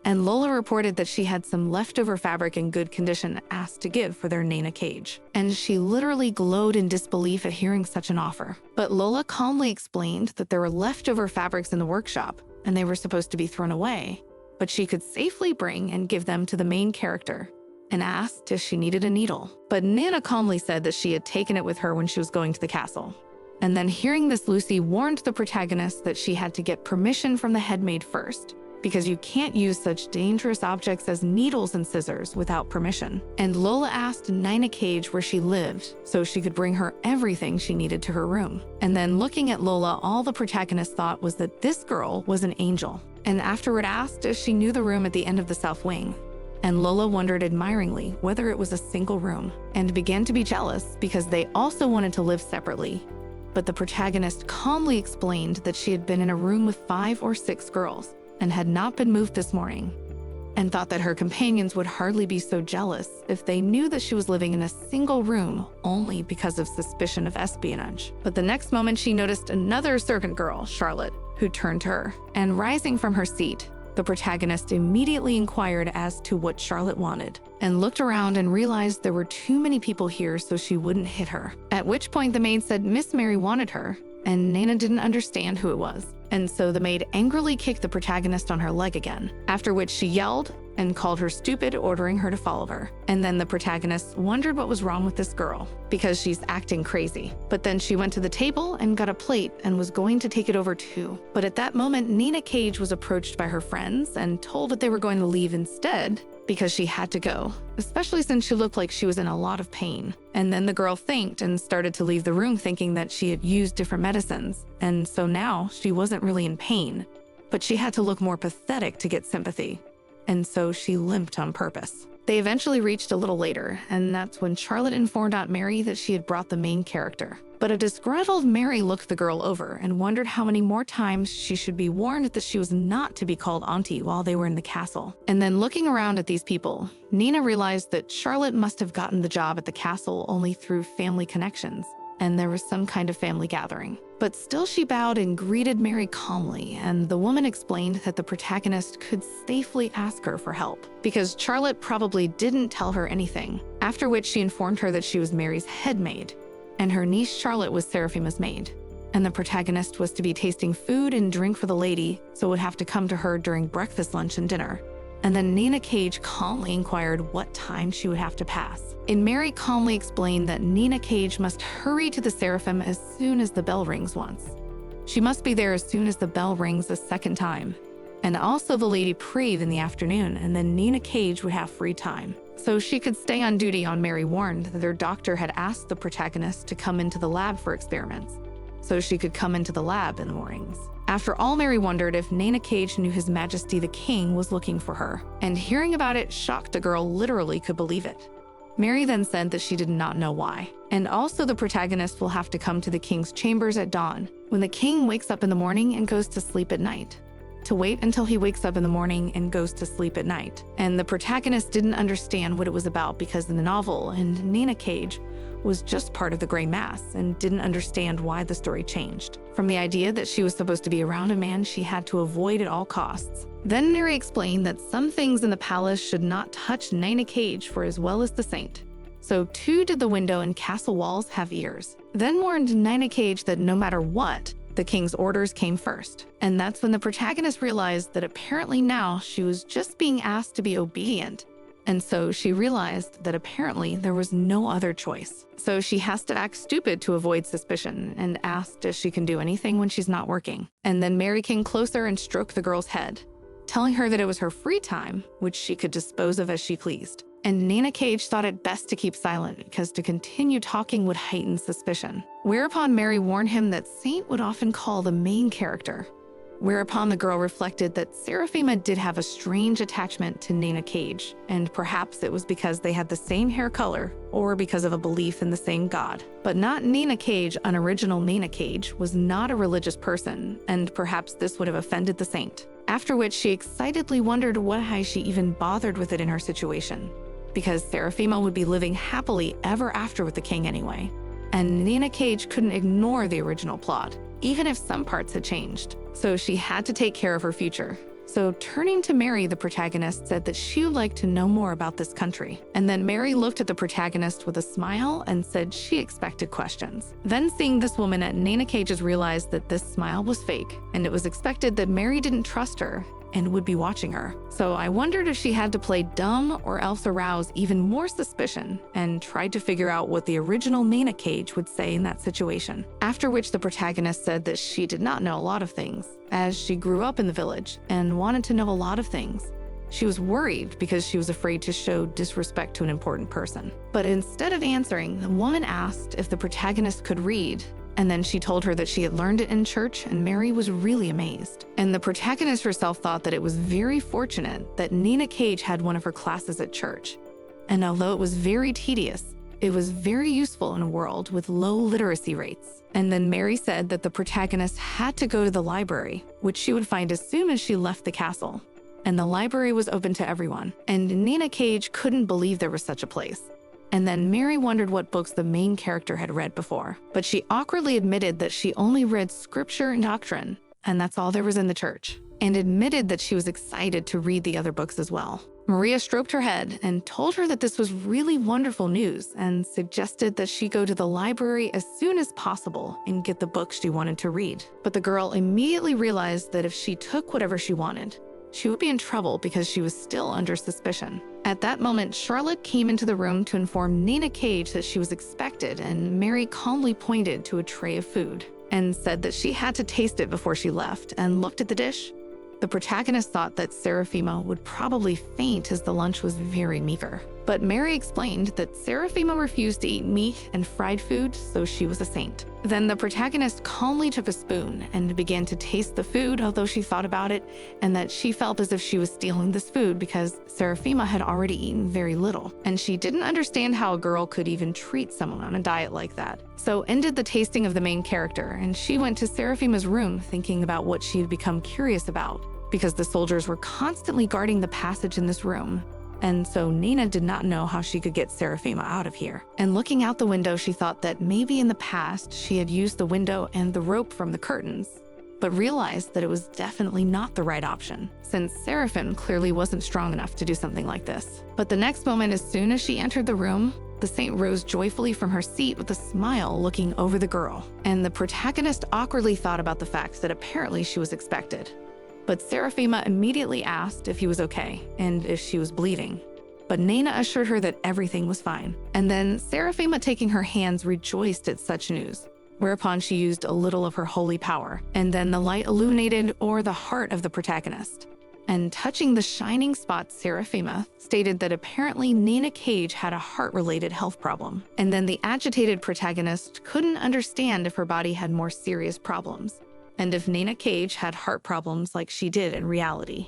And Lola reported that she had some leftover fabric in good condition asked to give for their Nina Cage. And she literally glowed in disbelief at hearing such an offer. But Lola calmly explained that there were leftover fabrics in the workshop and they were supposed to be thrown away, but she could safely bring and give them to the main character, and asked if she needed a needle. But Nina calmly said that she had taken it with her when she was going to the castle. And then hearing this, Lucy warned the protagonist that she had to get permission from the head maid first, because you can't use such dangerous objects as needles and scissors without permission. And Lola asked Nina Cage where she lived so she could bring her everything she needed to her room. And then looking at Lola, all the protagonist thought was that this girl was an angel, and afterward asked if she knew the room at the end of the south wing. And Lola wondered admiringly whether it was a single room, and began to be jealous because they also wanted to live separately. But the protagonist calmly explained that she had been in a room with 5 or 6 girls and had not been moved this morning, and thought that her companions would hardly be so jealous if they knew that she was living in a single room only because of suspicion of espionage. But the next moment she noticed another servant girl, Charlotte, who turned to her, and rising from her seat, the protagonist immediately inquired as to what Charlotte wanted, and looked around and realized there were too many people here so she wouldn't hit her. At which point the maid said Miss Mary wanted her, and Nina didn't understand who it was. And so the maid angrily kicked the protagonist on her leg again, after which she yelled and called her stupid, ordering her to follow her. And then the protagonist wondered what was wrong with this girl, because she's acting crazy. But then she went to the table and got a plate and was going to take it over too. But at that moment, Nina Cage was approached by her friends and told that they were going to leave instead because she had to go, especially since she looked like she was in a lot of pain. And then the girl thanked and started to leave the room, thinking that she had used different medicines, and so now she wasn't really in pain, but she had to look more pathetic to get sympathy, and so she limped on purpose. They eventually reached a little later, and that's when Charlotte informed Aunt Mary that she had brought the main character. But a disgruntled Mary looked the girl over and wondered how many more times she should be warned that she was not to be called auntie while they were in the castle. And then looking around at these people, Nina realized that Charlotte must have gotten the job at the castle only through family connections, and there was some kind of family gathering. But still she bowed and greeted Mary calmly, and the woman explained that the protagonist could safely ask her for help, because Charlotte probably didn't tell her anything. after which she informed her that she was Mary's head maid, and her niece Charlotte was Seraphima's maid. And the protagonist was to be tasting food and drink for the lady, so would have to come to her during breakfast, lunch, and dinner. And then Nina Cage calmly inquired what time she would have to pass. And Mary calmly explained that Nina Cage must hurry to the Seraphim as soon as the bell rings once. She must be there as soon as the bell rings a second time. And also the lady prayed in the afternoon, and then Nina Cage would have free time. So she could stay on duty on Mary warned that their doctor had asked the protagonist to come into the lab for experiments, so she could come into the lab in the mornings. After all, Mary wondered if Nina Cage knew His Majesty the King was looking for her, and hearing about it shocked the girl literally could believe it. Mary then said that she did not know why. And also the protagonist will have to come to the king's chambers at dawn, when the king wakes up in the morning and goes to sleep at night, to wait until he wakes up in the morning and goes to sleep at night. And the protagonist didn't understand what it was about because in the novel, and Nina Cage was just part of the Grey Mass and didn't understand why the story changed, from the idea that she was supposed to be around a man she had to avoid at all costs. Then Mary explained that some things in the palace should not touch Nina Cage for as well as the saint. So too did the window and castle walls have ears. Then warned Nina Cage that no matter what, the king's orders came first. And that's when the protagonist realized that apparently now she was just being asked to be obedient. And so she realized that apparently there was no other choice. So she has to act stupid to avoid suspicion and asked if she can do anything when she's not working. And then Mary came closer and stroked the girl's head, telling her that it was her free time, which she could dispose of as she pleased. And Nina Cage thought it best to keep silent because to continue talking would heighten suspicion. Whereupon Mary warned him that Saint would often call the main character. Whereupon the girl reflected that Seraphima did have a strange attachment to Nina Cage, and perhaps it was because they had the same hair color or because of a belief in the same god. But not Nina Cage, unoriginal Nina Cage, was not a religious person, and perhaps this would have offended the saint. After which she excitedly wondered why she even bothered with it in her situation, because Seraphima would be living happily ever after with the king anyway. And Nina Cage couldn't ignore the original plot, even if some parts had changed. So she had to take care of her future. So turning to Mary, the protagonist said that she would like to know more about this country. And then Mary looked at the protagonist with a smile and said she expected questions. Then seeing this woman at Nina Cage's realized that this smile was fake, and it was expected that Mary didn't trust her and would be watching her. So I wondered if she had to play dumb or else arouse even more suspicion, and tried to figure out what the original Nina Cage would say in that situation. After which the protagonist said that she did not know a lot of things, as she grew up in the village and wanted to know a lot of things. She was worried because she was afraid to show disrespect to an important person. But instead of answering, the woman asked if the protagonist could read, and then she told her that she had learned it in church, and Mary was really amazed. And the protagonist herself thought that it was very fortunate that Nina Cage had one of her classes at church. And although it was very tedious, it was very useful in a world with low literacy rates. And then Mary said that the protagonist had to go to the library, which she would find as soon as she left the castle. And the library was open to everyone. And Nina Cage couldn't believe there was such a place. And then Mary wondered what books the main character had read before. But she awkwardly admitted that she only read scripture and doctrine, and that's all there was in the church, and admitted that she was excited to read the other books as well. Maria stroked her head and told her that this was really wonderful news and suggested that she go to the library as soon as possible and get the books she wanted to read. But the girl immediately realized that if she took whatever she wanted, she would be in trouble because she was still under suspicion. At that moment, Charlotte came into the room to inform Nina Cage that she was expected, and Mary calmly pointed to a tray of food and said that she had to taste it before she left, and looked at the dish. The protagonist thought that Seraphima would probably faint as the lunch was very meager. But Mary explained that Seraphima refused to eat meat and fried food, so she was a saint. Then the protagonist calmly took a spoon and began to taste the food, although she thought about it, and that she felt as if she was stealing this food because Seraphima had already eaten very little. And she didn't understand how a girl could even treat someone on a diet like that. So ended the tasting of the main character, and she went to Seraphima's room thinking about what she had become curious about, because the soldiers were constantly guarding the passage in this room. And so Nina did not know how she could get Seraphima out of here. And looking out the window, she thought that maybe in the past she had used the window and the rope from the curtains but realized that it was definitely not the right option, since Seraphim clearly wasn't strong enough to do something like this. But the next moment, as soon as she entered the room, the saint rose joyfully from her seat with a smile looking over the girl, and the protagonist awkwardly thought about the fact that apparently she was expected. But Seraphima immediately asked if he was okay and if she was bleeding. But Nana assured her that everything was fine. And then Seraphima, taking her hands, rejoiced at such news, whereupon she used a little of her holy power, and then the light illuminated the heart of the protagonist. And touching the shining spot, Seraphima stated that apparently Nana Cage had a heart-related health problem. And then the agitated protagonist couldn't understand if her body had more serious problems, and if Nana Cage had heart problems like she did in reality.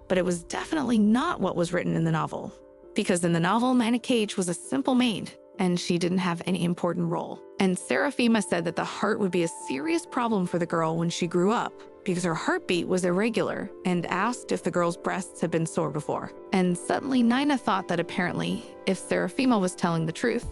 But it was definitely not what was written in the novel, because in the novel, Nana Cage was a simple maid, and she didn't have any important role. And Seraphima said that the heart would be a serious problem for the girl when she grew up, because her heartbeat was irregular, and asked if the girl's breasts had been sore before. And suddenly Nina thought that apparently, if Seraphima was telling the truth,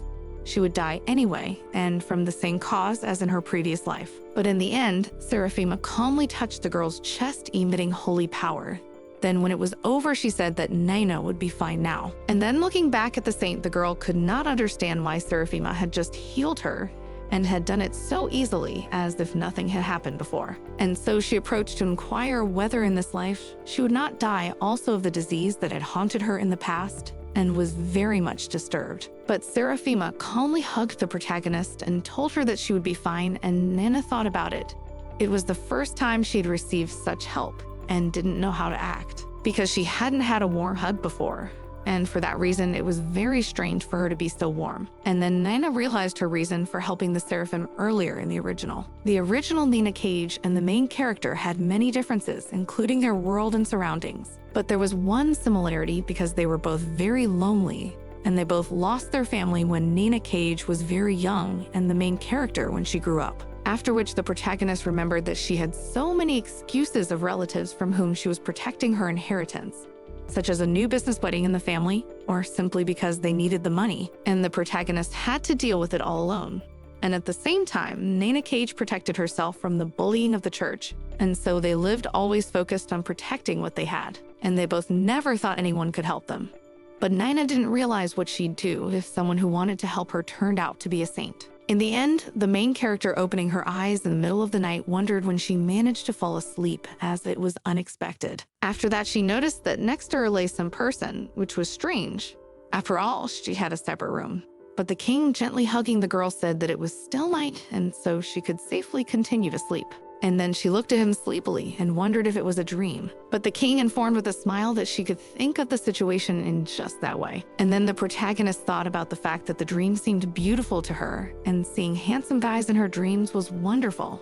she would die anyway, and from the same cause as in her previous life. But in the end, Seraphima calmly touched the girl's chest, emitting holy power. Then when it was over, she said that Nina would be fine now. And then looking back at the saint, the girl could not understand why Seraphima had just healed her and had done it so easily, as if nothing had happened before. And so she approached to inquire whether in this life she would not die also of the disease that had haunted her in the past, and was very much disturbed. But Seraphima calmly hugged the protagonist and told her that she would be fine, and Nana thought about it. It was the first time she'd received such help and didn't know how to act, because she hadn't had a warm hug before. And for that reason, it was very strange for her to be so warm. And then Nina realized her reason for helping the Seraphim earlier in the original. The original Nina Cage and the main character had many differences, including their world and surroundings. But there was one similarity, because they were both very lonely, and they both lost their family when Nina Cage was very young and the main character when she grew up. After which the protagonist remembered that she had so many excuses of relatives from whom she was protecting her inheritance, such as a new business wedding in the family, or simply because they needed the money, and the protagonist had to deal with it all alone. And at the same time, Nana Cage protected herself from the bullying of the church, and so they lived always focused on protecting what they had, and they both never thought anyone could help them. But Nina didn't realize what she'd do if someone who wanted to help her turned out to be a saint. In the end, the main character, opening her eyes in the middle of the night, wondered when she managed to fall asleep, as it was unexpected. After that, she noticed that next to her lay some person, which was strange. After all, she had a separate room. But the king, gently hugging the girl, said that it was still night, and so she could safely continue to sleep. And then she looked at him sleepily and wondered if it was a dream. But the king informed with a smile that she could think of the situation in just that way. And then the protagonist thought about the fact that the dream seemed beautiful to her, and seeing handsome guys in her dreams was wonderful.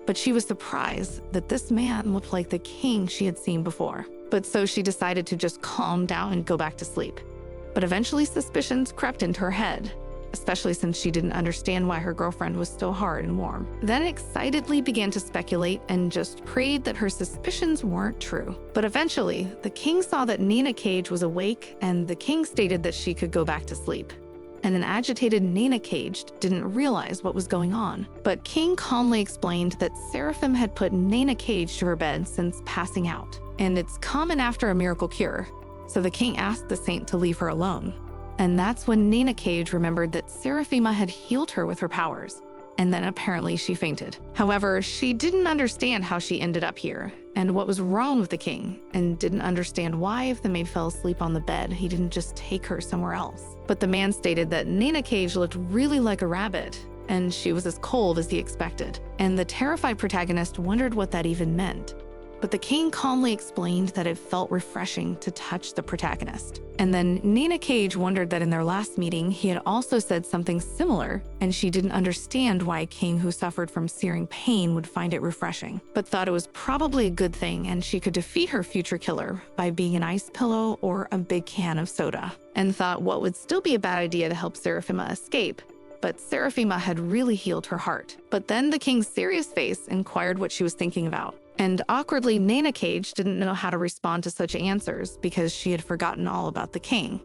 But she was surprised that this man looked like the king she had seen before. But so she decided to just calm down and go back to sleep. But eventually suspicions crept into her head, especially since she didn't understand why her girlfriend was so hard and warm. Then excitedly began to speculate and just prayed that her suspicions weren't true. But eventually, the king saw that Nina Cage was awake, and the king stated that she could go back to sleep. And an agitated Nina Cage didn't realize what was going on. But King calmly explained that Seraphim had put Nina Cage to her bed since passing out, and it's common after a miracle cure. So the king asked the saint to leave her alone. And that's when Nina Cage remembered that Seraphima had healed her with her powers, and then apparently she fainted. However, she didn't understand how she ended up here, and what was wrong with the king, and didn't understand why, if the maid fell asleep on the bed, he didn't just take her somewhere else. But the man stated that Nina Cage looked really like a rabbit, and she was as cold as he expected. And the terrified protagonist wondered what that even meant. But the king calmly explained that it felt refreshing to touch the protagonist. And then Nina Cage wondered that in their last meeting, he had also said something similar, and she didn't understand why a king who suffered from searing pain would find it refreshing, but thought it was probably a good thing, and she could defeat her future killer by being an ice pillow or a big can of soda, and thought what would still be a bad idea to help Seraphima escape. But Seraphima had really healed her heart. But then the king's serious face inquired what she was thinking about. And awkwardly, Nina Cage didn't know how to respond to such answers because she had forgotten all about the king.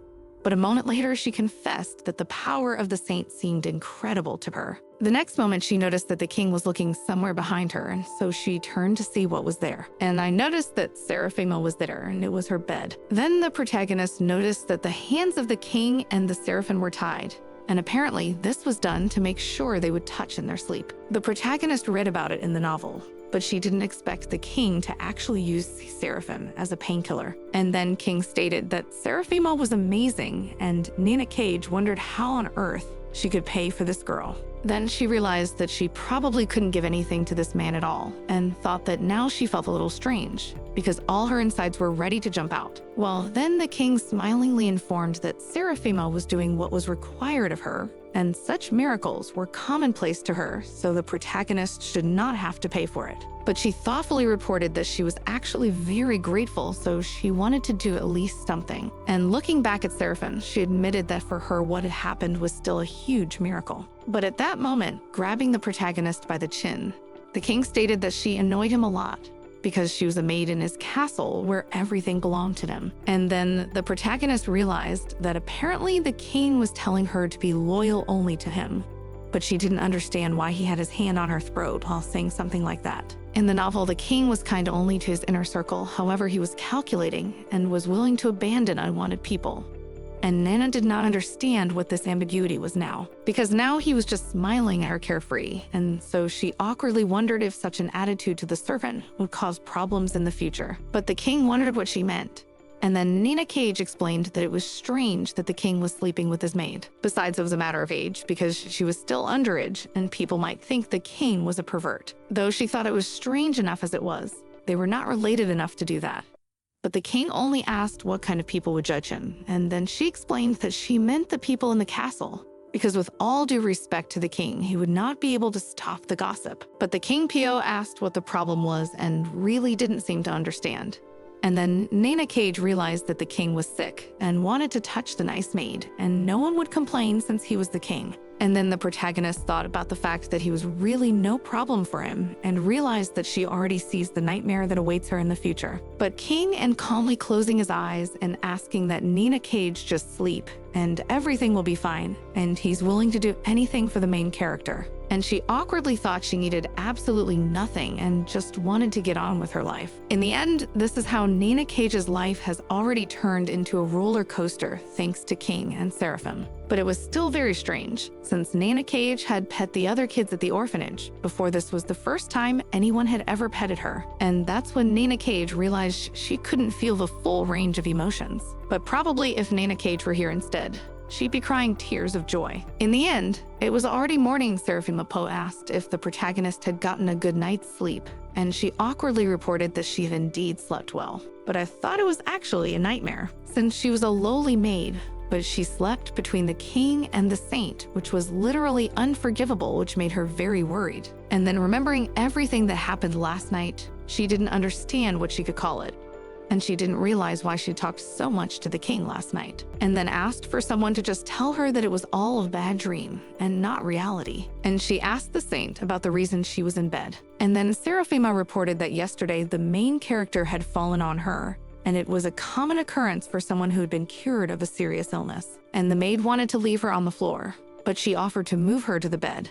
But a moment later, she confessed that the power of the saint seemed incredible to her. The next moment, she noticed that the king was looking somewhere behind her, and so she turned to see what was there. And I noticed that Seraphima was there, and it was her bed. Then the protagonist noticed that the hands of the king and the seraphim were tied. And apparently, this was done to make sure they would touch in their sleep. The protagonist read about it in the novel, but she didn't expect the king to actually use seraphim as a painkiller. And then King stated that Seraphima was amazing, and Nina Cage wondered how on earth she could pay for this girl. Then she realized that she probably couldn't give anything to this man at all, and thought that now she felt a little strange, because all her insides were ready to jump out. Well, then the king smilingly informed that Seraphima was doing what was required of her, and such miracles were commonplace to her, so the protagonist should not have to pay for it. But she thoughtfully reported that she was actually very grateful, so she wanted to do at least something. And looking back at Seraphim, she admitted that for her what had happened was still a huge miracle. But at that moment, grabbing the protagonist by the chin, the king stated that she annoyed him a lot, because she was a maid in his castle where everything belonged to him. And then the protagonist realized that apparently the king was telling her to be loyal only to him, but she didn't understand why he had his hand on her throat while saying something like that. In the novel, the king was kind only to his inner circle, however he was calculating and was willing to abandon unwanted people. And Nana did not understand what this ambiguity was now, because now he was just smiling at her carefree, and so she awkwardly wondered if such an attitude to the servant would cause problems in the future. But the king wondered what she meant. And then Nina Cage explained that it was strange that the king was sleeping with his maid. Besides, it was a matter of age, because she was still underage, and people might think the king was a pervert. Though she thought it was strange enough as it was, they were not related enough to do that. But the king only asked what kind of people would judge him, and then she explained that she meant the people in the castle, because with all due respect to the king, he would not be able to stop the gossip. But the king Pio asked what the problem was and really didn't seem to understand. And then Nina Cage realized that the king was sick and wanted to touch the nice maid, and no one would complain since he was the king. And then the protagonist thought about the fact that he was really no problem for him and realized that she already sees the nightmare that awaits her in the future. But King, and calmly closing his eyes and asking that Nina Cage just sleep and everything will be fine, and he's willing to do anything for the main character. And she awkwardly thought she needed absolutely nothing and just wanted to get on with her life. In the end, this is how Nina Cage's life has already turned into a roller coaster thanks to King and Seraphim. But it was still very strange, since Nina Cage had pet the other kids at the orphanage before this was the first time anyone had ever petted her. And that's when Nina Cage realized she couldn't feel the full range of emotions. But probably if Nina Cage were here instead, she'd be crying tears of joy. In the end, it was already morning. Seraphima Poe asked if the protagonist had gotten a good night's sleep, and she awkwardly reported that she had indeed slept well. But I thought it was actually a nightmare, since she was a lowly maid, but she slept between the king and the saint, which was literally unforgivable, which made her very worried. And then remembering everything that happened last night, she didn't understand what she could call it. And she didn't realize why she talked so much to the king last night, and then asked for someone to just tell her that it was all a bad dream and not reality. And she asked the saint about the reason she was in bed. And then Seraphima reported that yesterday the main character had fallen on her, and it was a common occurrence for someone who had been cured of a serious illness. And the maid wanted to leave her on the floor, but she offered to move her to the bed.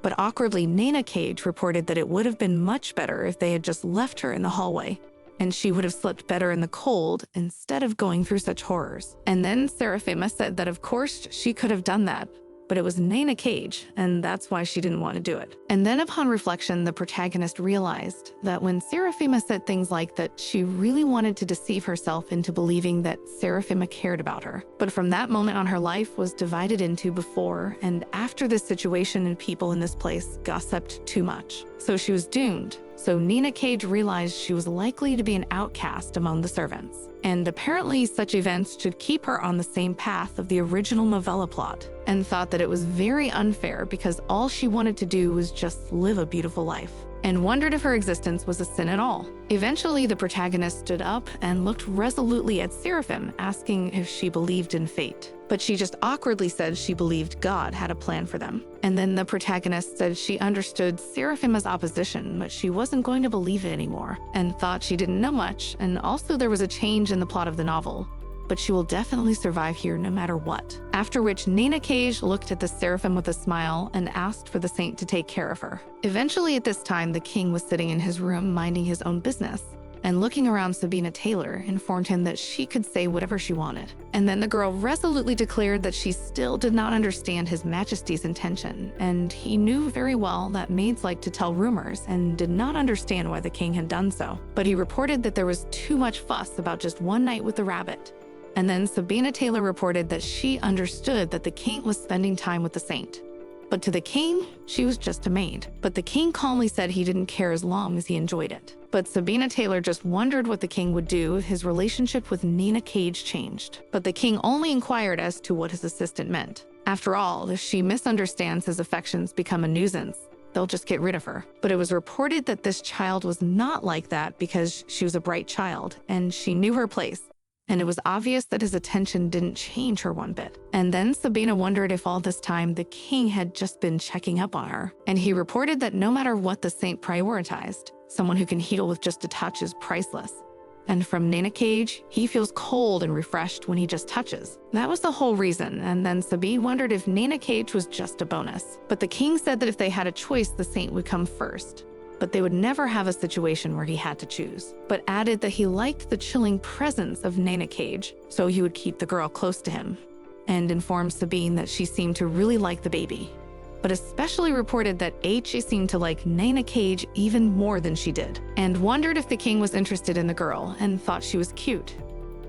But awkwardly, Nina Cage reported that it would have been much better if they had just left her in the hallway, and she would have slept better in the cold instead of going through such horrors. And then Seraphima said that of course she could have done that, but it was Nina Cage, and that's why she didn't want to do it. And then upon reflection, the protagonist realized that when Seraphima said things like that, she really wanted to deceive herself into believing that Seraphima cared about her. But from that moment on, her life was divided into before and after this situation, and people in this place gossiped too much. So she was doomed. So Nina Cage realized she was likely to be an outcast among the servants. And apparently such events should keep her on the same path of the original novella plot, and thought that it was very unfair because all she wanted to do was just live a beautiful life, and wondered if her existence was a sin at all. Eventually, the protagonist stood up and looked resolutely at Seraphim, asking if she believed in fate. But she just awkwardly said she believed God had a plan for them. And then the protagonist said she understood Seraphima's opposition, but she wasn't going to believe it anymore, and thought she didn't know much, and also there was a change in the plot of the novel. but she will definitely survive here no matter what. After which, Nina Cage looked at the seraphim with a smile and asked for the saint to take care of her. Eventually, at this time, the king was sitting in his room minding his own business, and looking around, Sabina Taylor informed him that she could say whatever she wanted. And then the girl resolutely declared that she still did not understand His Majesty's intention, and he knew very well that maids like to tell rumors and did not understand why the king had done so. But he reported that there was too much fuss about just one night with the rabbit. And then Sabina Taylor reported that she understood that the king was spending time with the saint. But to the king, she was just a maid. But the king calmly said he didn't care as long as he enjoyed it. But Sabina Taylor just wondered what the king would do if his relationship with Nina Cage changed. But the king only inquired as to what his assistant meant. After all, if she misunderstands his affections become a nuisance, they'll just get rid of her. But it was reported that this child was not like that because she was a bright child and she knew her place. And it was obvious that his attention didn't change her one bit. And then Sabina wondered if all this time the king had just been checking up on her. And he reported that no matter what the saint prioritized, someone who can heal with just a touch is priceless. And from Nina Cage, he feels cold and refreshed when he just touches. That was the whole reason, and then Sabine wondered if Nina Cage was just a bonus. But the king said that if they had a choice, the saint would come first. But they would never have a situation where he had to choose, but added that he liked the chilling presence of Nina Cage, so he would keep the girl close to him, and informed Sabine that she seemed to really like the baby, but especially reported that she seemed to like Nina Cage even more than she did, and wondered if the king was interested in the girl and thought she was cute.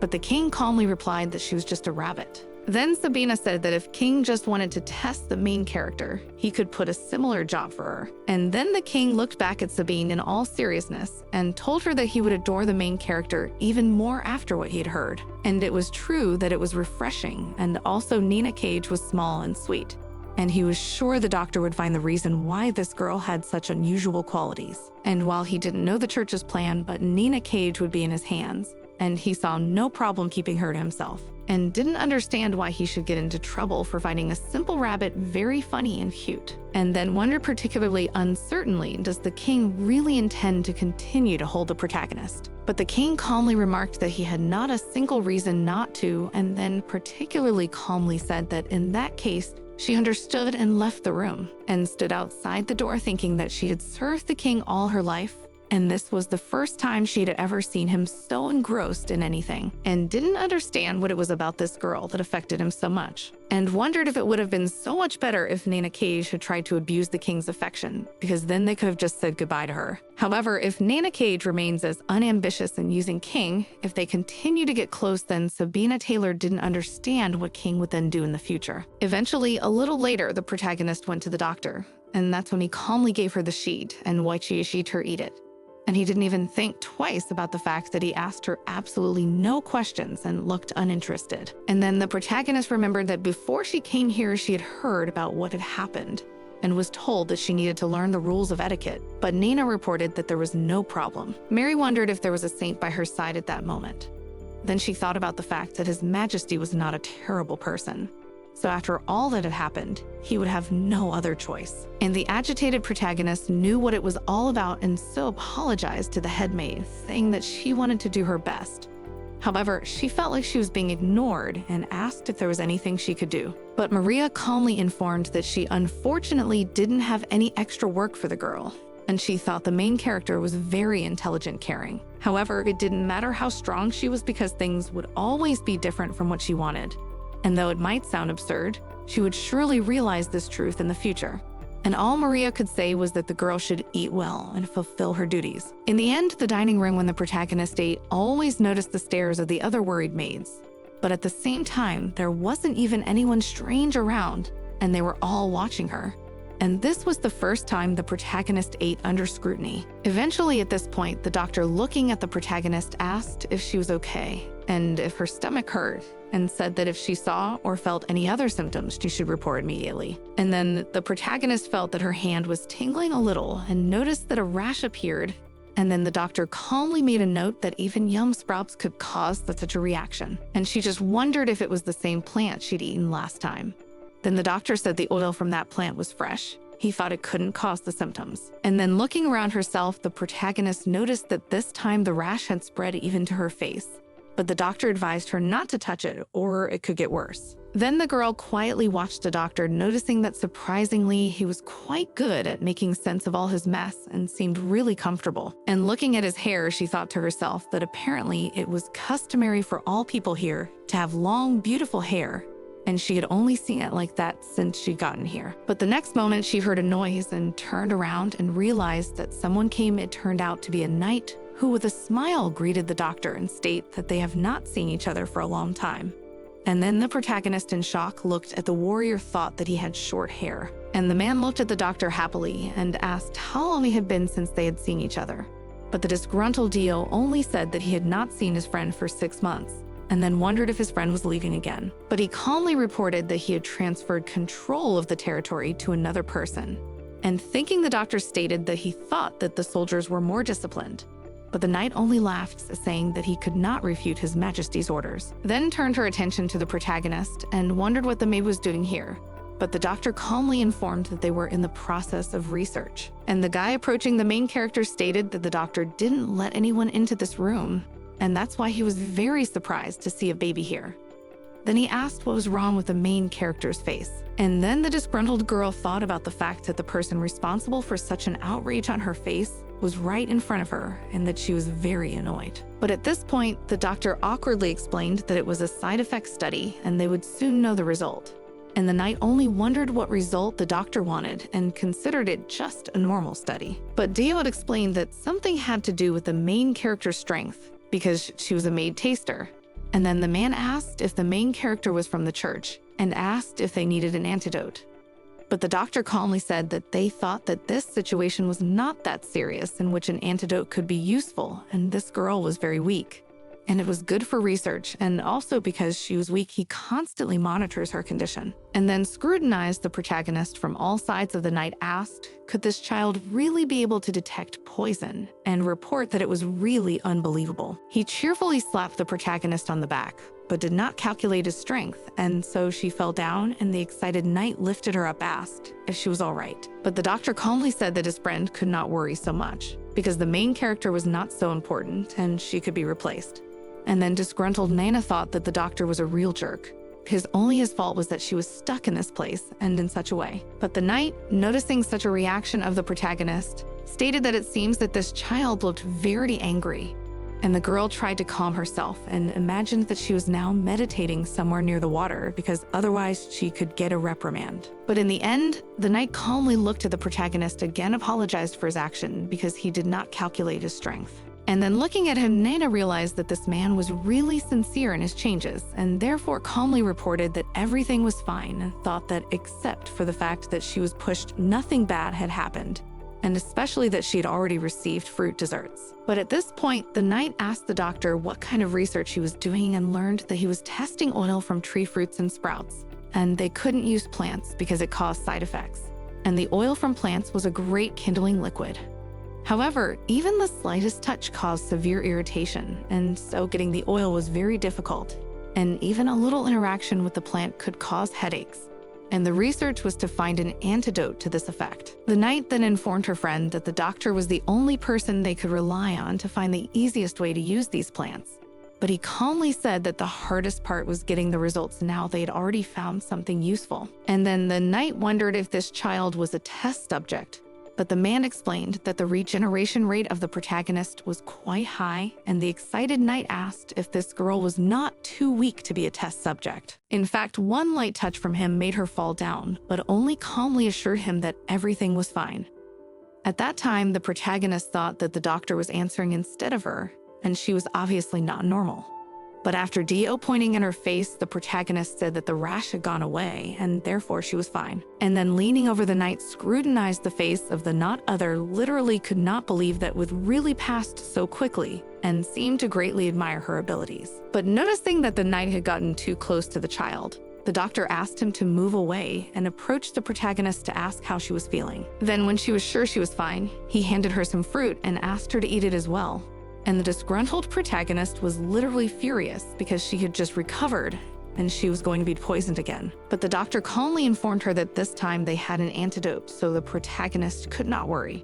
But the king calmly replied that she was just a rabbit. Then Sabina said that if King just wanted to test the main character, he could put a similar job for her. And then the king looked back at Sabine in all seriousness and told her that he would adore the main character even more after what he'd heard. And it was true that it was refreshing, and also Nina Cage was small and sweet. And he was sure the doctor would find the reason why this girl had such unusual qualities. And while he didn't know the church's plan, but Nina Cage would be in his hands, and he saw no problem keeping her to himself, and didn't understand why he should get into trouble for finding a simple rabbit very funny and cute. And then wondered particularly uncertainly, does the king really intend to continue to hold the protagonist? But the king calmly remarked that he had not a single reason not to, and then particularly calmly said that in that case, she understood and left the room, and stood outside the door thinking that she had served the king all her life, and this was the first time she'd ever seen him so engrossed in anything, and didn't understand what it was about this girl that affected him so much, and wondered if it would have been so much better if Nina Cage had tried to abuse the king's affection, because then they could have just said goodbye to her. However, if Nina Cage remains as unambitious in using King, if they continue to get close, then Sabina Taylor didn't understand what King would then do in the future. Eventually, a little later, the protagonist went to the doctor, and that's when he calmly gave her the sheet and sheet her eat it. And he didn't even think twice about the fact that he asked her absolutely no questions and looked uninterested. And then the protagonist remembered that before she came here, she had heard about what had happened and was told that she needed to learn the rules of etiquette. But Nina reported that there was no problem. Mary wondered if there was a saint by her side at that moment. Then she thought about the fact that His Majesty was not a terrible person. So after all that had happened, he would have no other choice. And the agitated protagonist knew what it was all about and so apologized to the head maid, saying that she wanted to do her best. However, she felt like she was being ignored and asked if there was anything she could do. But Maria calmly informed that she unfortunately didn't have any extra work for the girl, and she thought the main character was very intelligent, caring. However, it didn't matter how strong she was because things would always be different from what she wanted. And though it might sound absurd, she would surely realize this truth in the future. And all Maria could say was that the girl should eat well and fulfill her duties. In the end, the dining room when the protagonist ate always noticed the stares of the other worried maids. But at the same time, there wasn't even anyone strange around, and they were all watching her. And this was the first time the protagonist ate under scrutiny. Eventually, at this point, the doctor looking at the protagonist asked if she was okay and if her stomach hurt, and said that if she saw or felt any other symptoms, she should report immediately. And then the protagonist felt that her hand was tingling a little and noticed that a rash appeared. And then the doctor calmly made a note that even yum sprouts could cause such a reaction. And she just wondered if it was the same plant she'd eaten last time. Then the doctor said the oil from that plant was fresh. He thought it couldn't cause the symptoms. And then looking around herself, the protagonist noticed that this time the rash had spread even to her face. but the doctor advised her not to touch it or it could get worse. Then the girl quietly watched the doctor, noticing that surprisingly, he was quite good at making sense of all his mess and seemed really comfortable. And looking at his hair, she thought to herself that apparently it was customary for all people here to have long, beautiful hair, and she had only seen it like that since she'd gotten here. But the next moment, she heard a noise and turned around and realized that someone came. It turned out to be a knight who with a smile greeted the doctor and stated that they have not seen each other for a long time. And then the protagonist in shock looked at the warrior, thought that he had short hair. And the man looked at the doctor happily and asked how long it had been since they had seen each other. But the disgruntled Dio only said that he had not seen his friend for 6 months, and then wondered if his friend was leaving again. But he calmly reported that he had transferred control of the territory to another person. And thinking the doctor stated that he thought that the soldiers were more disciplined. But the knight only laughed, saying that he could not refute His Majesty's orders. Then turned her attention to the protagonist and wondered what the maid was doing here. But the doctor calmly informed that they were in the process of research. And the guy approaching the main character stated that the doctor didn't let anyone into this room, and that's why he was very surprised to see a baby here. Then he asked what was wrong with the main character's face. And then the disgruntled girl thought about the fact that the person responsible for such an outrage on her face was right in front of her and that she was very annoyed. But at this point, the doctor awkwardly explained that it was a side effect study and they would soon know the result. And the knight only wondered what result the doctor wanted and considered it just a normal study. But Dio had explained that something had to do with the main character's strength because she was a maid taster. And then the man asked if the main character was from the church and asked if they needed an antidote. But the doctor calmly said that they thought that this situation was not that serious in which an antidote could be useful, and this girl was very weak. And it was good for research, and also because she was weak, he constantly monitors her condition. And then scrutinized the protagonist from all sides of the night, asked, could this child really be able to detect poison, and report that it was really unbelievable. He cheerfully slapped the protagonist on the back, but did not calculate his strength, and so she fell down, and the excited knight lifted her up, asked if she was all right. But the doctor calmly said that his friend could not worry so much, because the main character was not so important, and she could be replaced. And then disgruntled Nana thought that the doctor was a real jerk. His fault was that she was stuck in this place and in such a way. But the knight, noticing such a reaction of the protagonist, stated that it seems that this child looked very angry. And the girl tried to calm herself and imagined that she was now meditating somewhere near the water because otherwise she could get a reprimand. But in the end, the knight calmly looked at the protagonist, again apologized for his action because he did not calculate his strength. And then looking at him, Nana realized that this man was really sincere in his changes and therefore calmly reported that everything was fine and thought that except for the fact that she was pushed, nothing bad had happened, and especially that she had already received fruit desserts. But at this point, the knight asked the doctor what kind of research he was doing and learned that he was testing oil from tree fruits and sprouts, and they couldn't use plants because it caused side effects. And the oil from plants was a great kindling liquid. However, even the slightest touch caused severe irritation, and so getting the oil was very difficult, and even a little interaction with the plant could cause headaches. And the research was to find an antidote to this effect. The knight then informed her friend that the doctor was the only person they could rely on to find the easiest way to use these plants. But he calmly said that the hardest part was getting the results now they had already found something useful. And then the knight wondered if this child was a test subject. But the man explained that the regeneration rate of the protagonist was quite high, and the excited knight asked if this girl was not too weak to be a test subject. In fact, one light touch from him made her fall down, but only calmly assured him that everything was fine. At that time, the protagonist thought that the doctor was answering instead of her, and she was obviously not normal. But after Dio pointing in her face, the protagonist said that the rash had gone away and therefore she was fine. And then leaning over the knight, scrutinized the face of the not other, literally could not believe that would really passed so quickly and seemed to greatly admire her abilities. But noticing that the knight had gotten too close to the child, the doctor asked him to move away and approached the protagonist to ask how she was feeling. Then when she was sure she was fine, he handed her some fruit and asked her to eat it as well. And the disgruntled protagonist was literally furious because she had just recovered and she was going to be poisoned again. But the doctor calmly informed her that this time they had an antidote, so the protagonist could not worry.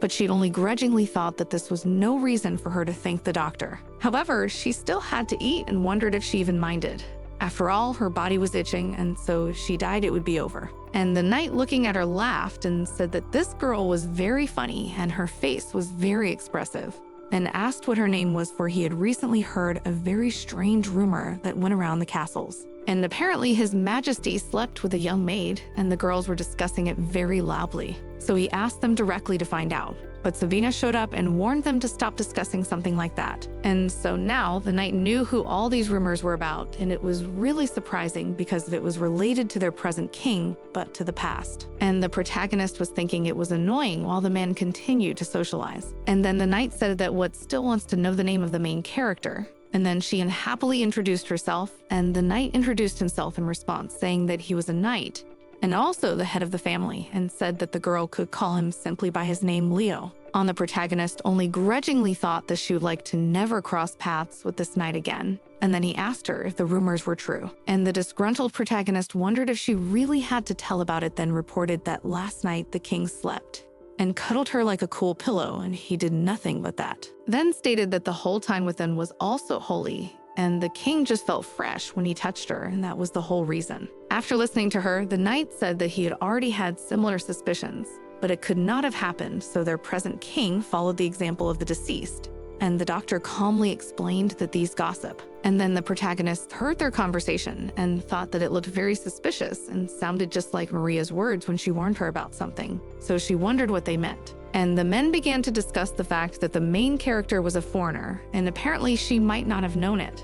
but she'd only grudgingly thought that this was no reason for her to thank the doctor. However, she still had to eat and wondered if she even minded. After all, her body was itching, and so if she died, it would be over. And the knight looking at her laughed and said that this girl was very funny and her face was very expressive, and asked what her name was, for he had recently heard a very strange rumor that went around the castles. And apparently His Majesty slept with a young maid, and the girls were discussing it very loudly. So he asked them directly to find out. But Savina showed up and warned them to stop discussing something like that. And so now the knight knew who all these rumors were about, and it was really surprising because it was related to their present king, but to the past. And the protagonist was thinking it was annoying while the man continued to socialize. And then the knight said that what still wants to know the name of the main character. And then she unhappily introduced herself, and the knight introduced himself in response, saying that he was a knight and also the head of the family, and said that the girl could call him simply by his name, Leo. On the protagonist only grudgingly thought that she would like to never cross paths with this knight again. And then he asked her if the rumors were true. And the disgruntled protagonist wondered if she really had to tell about it, then reported that last night the king slept and cuddled her like a cool pillow, and he did nothing but that. Then stated that the whole time within was also holy, and the king just felt fresh when he touched her, and that was the whole reason. After listening to her, the knight said that he had already had similar suspicions, but it could not have happened, so their present king followed the example of the deceased. And the doctor calmly explained that these gossip. And then the protagonist heard their conversation and thought that it looked very suspicious and sounded just like Maria's words when she warned her about something. So she wondered what they meant. And the men began to discuss the fact that the main character was a foreigner, and apparently she might not have known it.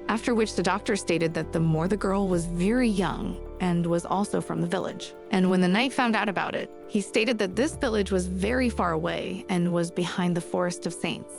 After which the doctor stated that the more the girl was very young and was also from the village. And when the knight found out about it, he stated that this village was very far away and was behind the Forest of Saints.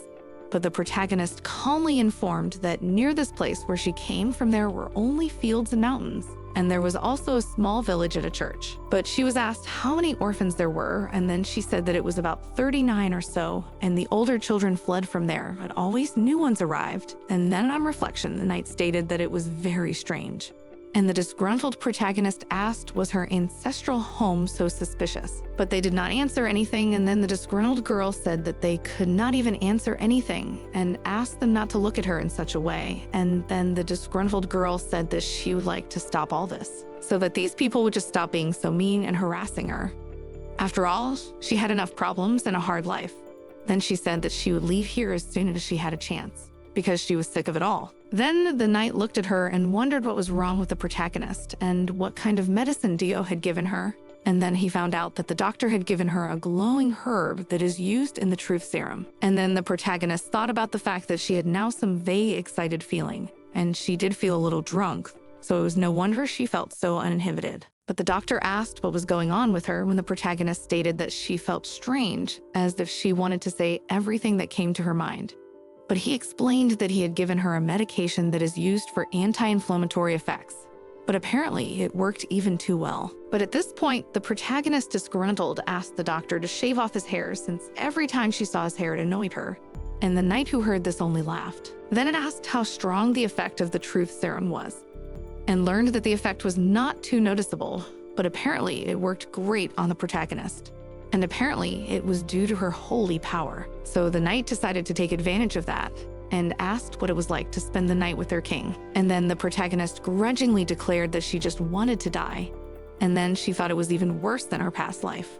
But the protagonist calmly informed that near this place where she came from there were only fields and mountains, and there was also a small village at a church. But she was asked how many orphans there were, and then she said that it was about 39 or so, and the older children fled from there, but always new ones arrived. And then on reflection, the knight stated that it was very strange. And the disgruntled protagonist asked, was her ancestral home so suspicious? But they did not answer anything, and then the disgruntled girl said that they could not even answer anything and asked them not to look at her in such a way. And then the disgruntled girl said that she would like to stop all this, so that these people would just stop being so mean and harassing her. After all, she had enough problems and a hard life. Then she said that she would leave here as soon as she had a chance, because she was sick of it all. Then the knight looked at her and wondered what was wrong with the protagonist and what kind of medicine Dio had given her. And then he found out that the doctor had given her a glowing herb that is used in the truth serum. And then the protagonist thought about the fact that she had now some vague excited feeling, and she did feel a little drunk, so it was no wonder she felt so uninhibited. But the doctor asked what was going on with her when the protagonist stated that she felt strange, as if she wanted to say everything that came to her mind. But he explained that he had given her a medication that is used for anti-inflammatory effects. But apparently it worked even too well. But at this point, the protagonist, disgruntled, asked the doctor to shave off his hair, since every time she saw his hair it annoyed her. And the knight who heard this only laughed. Then it asked how strong the effect of the truth serum was, and learned that the effect was not too noticeable, but apparently it worked great on the protagonist. And apparently it was due to her holy power. So the knight decided to take advantage of that and asked what it was like to spend the night with their king. And then the protagonist grudgingly declared that she just wanted to die. And then she thought it was even worse than her past life.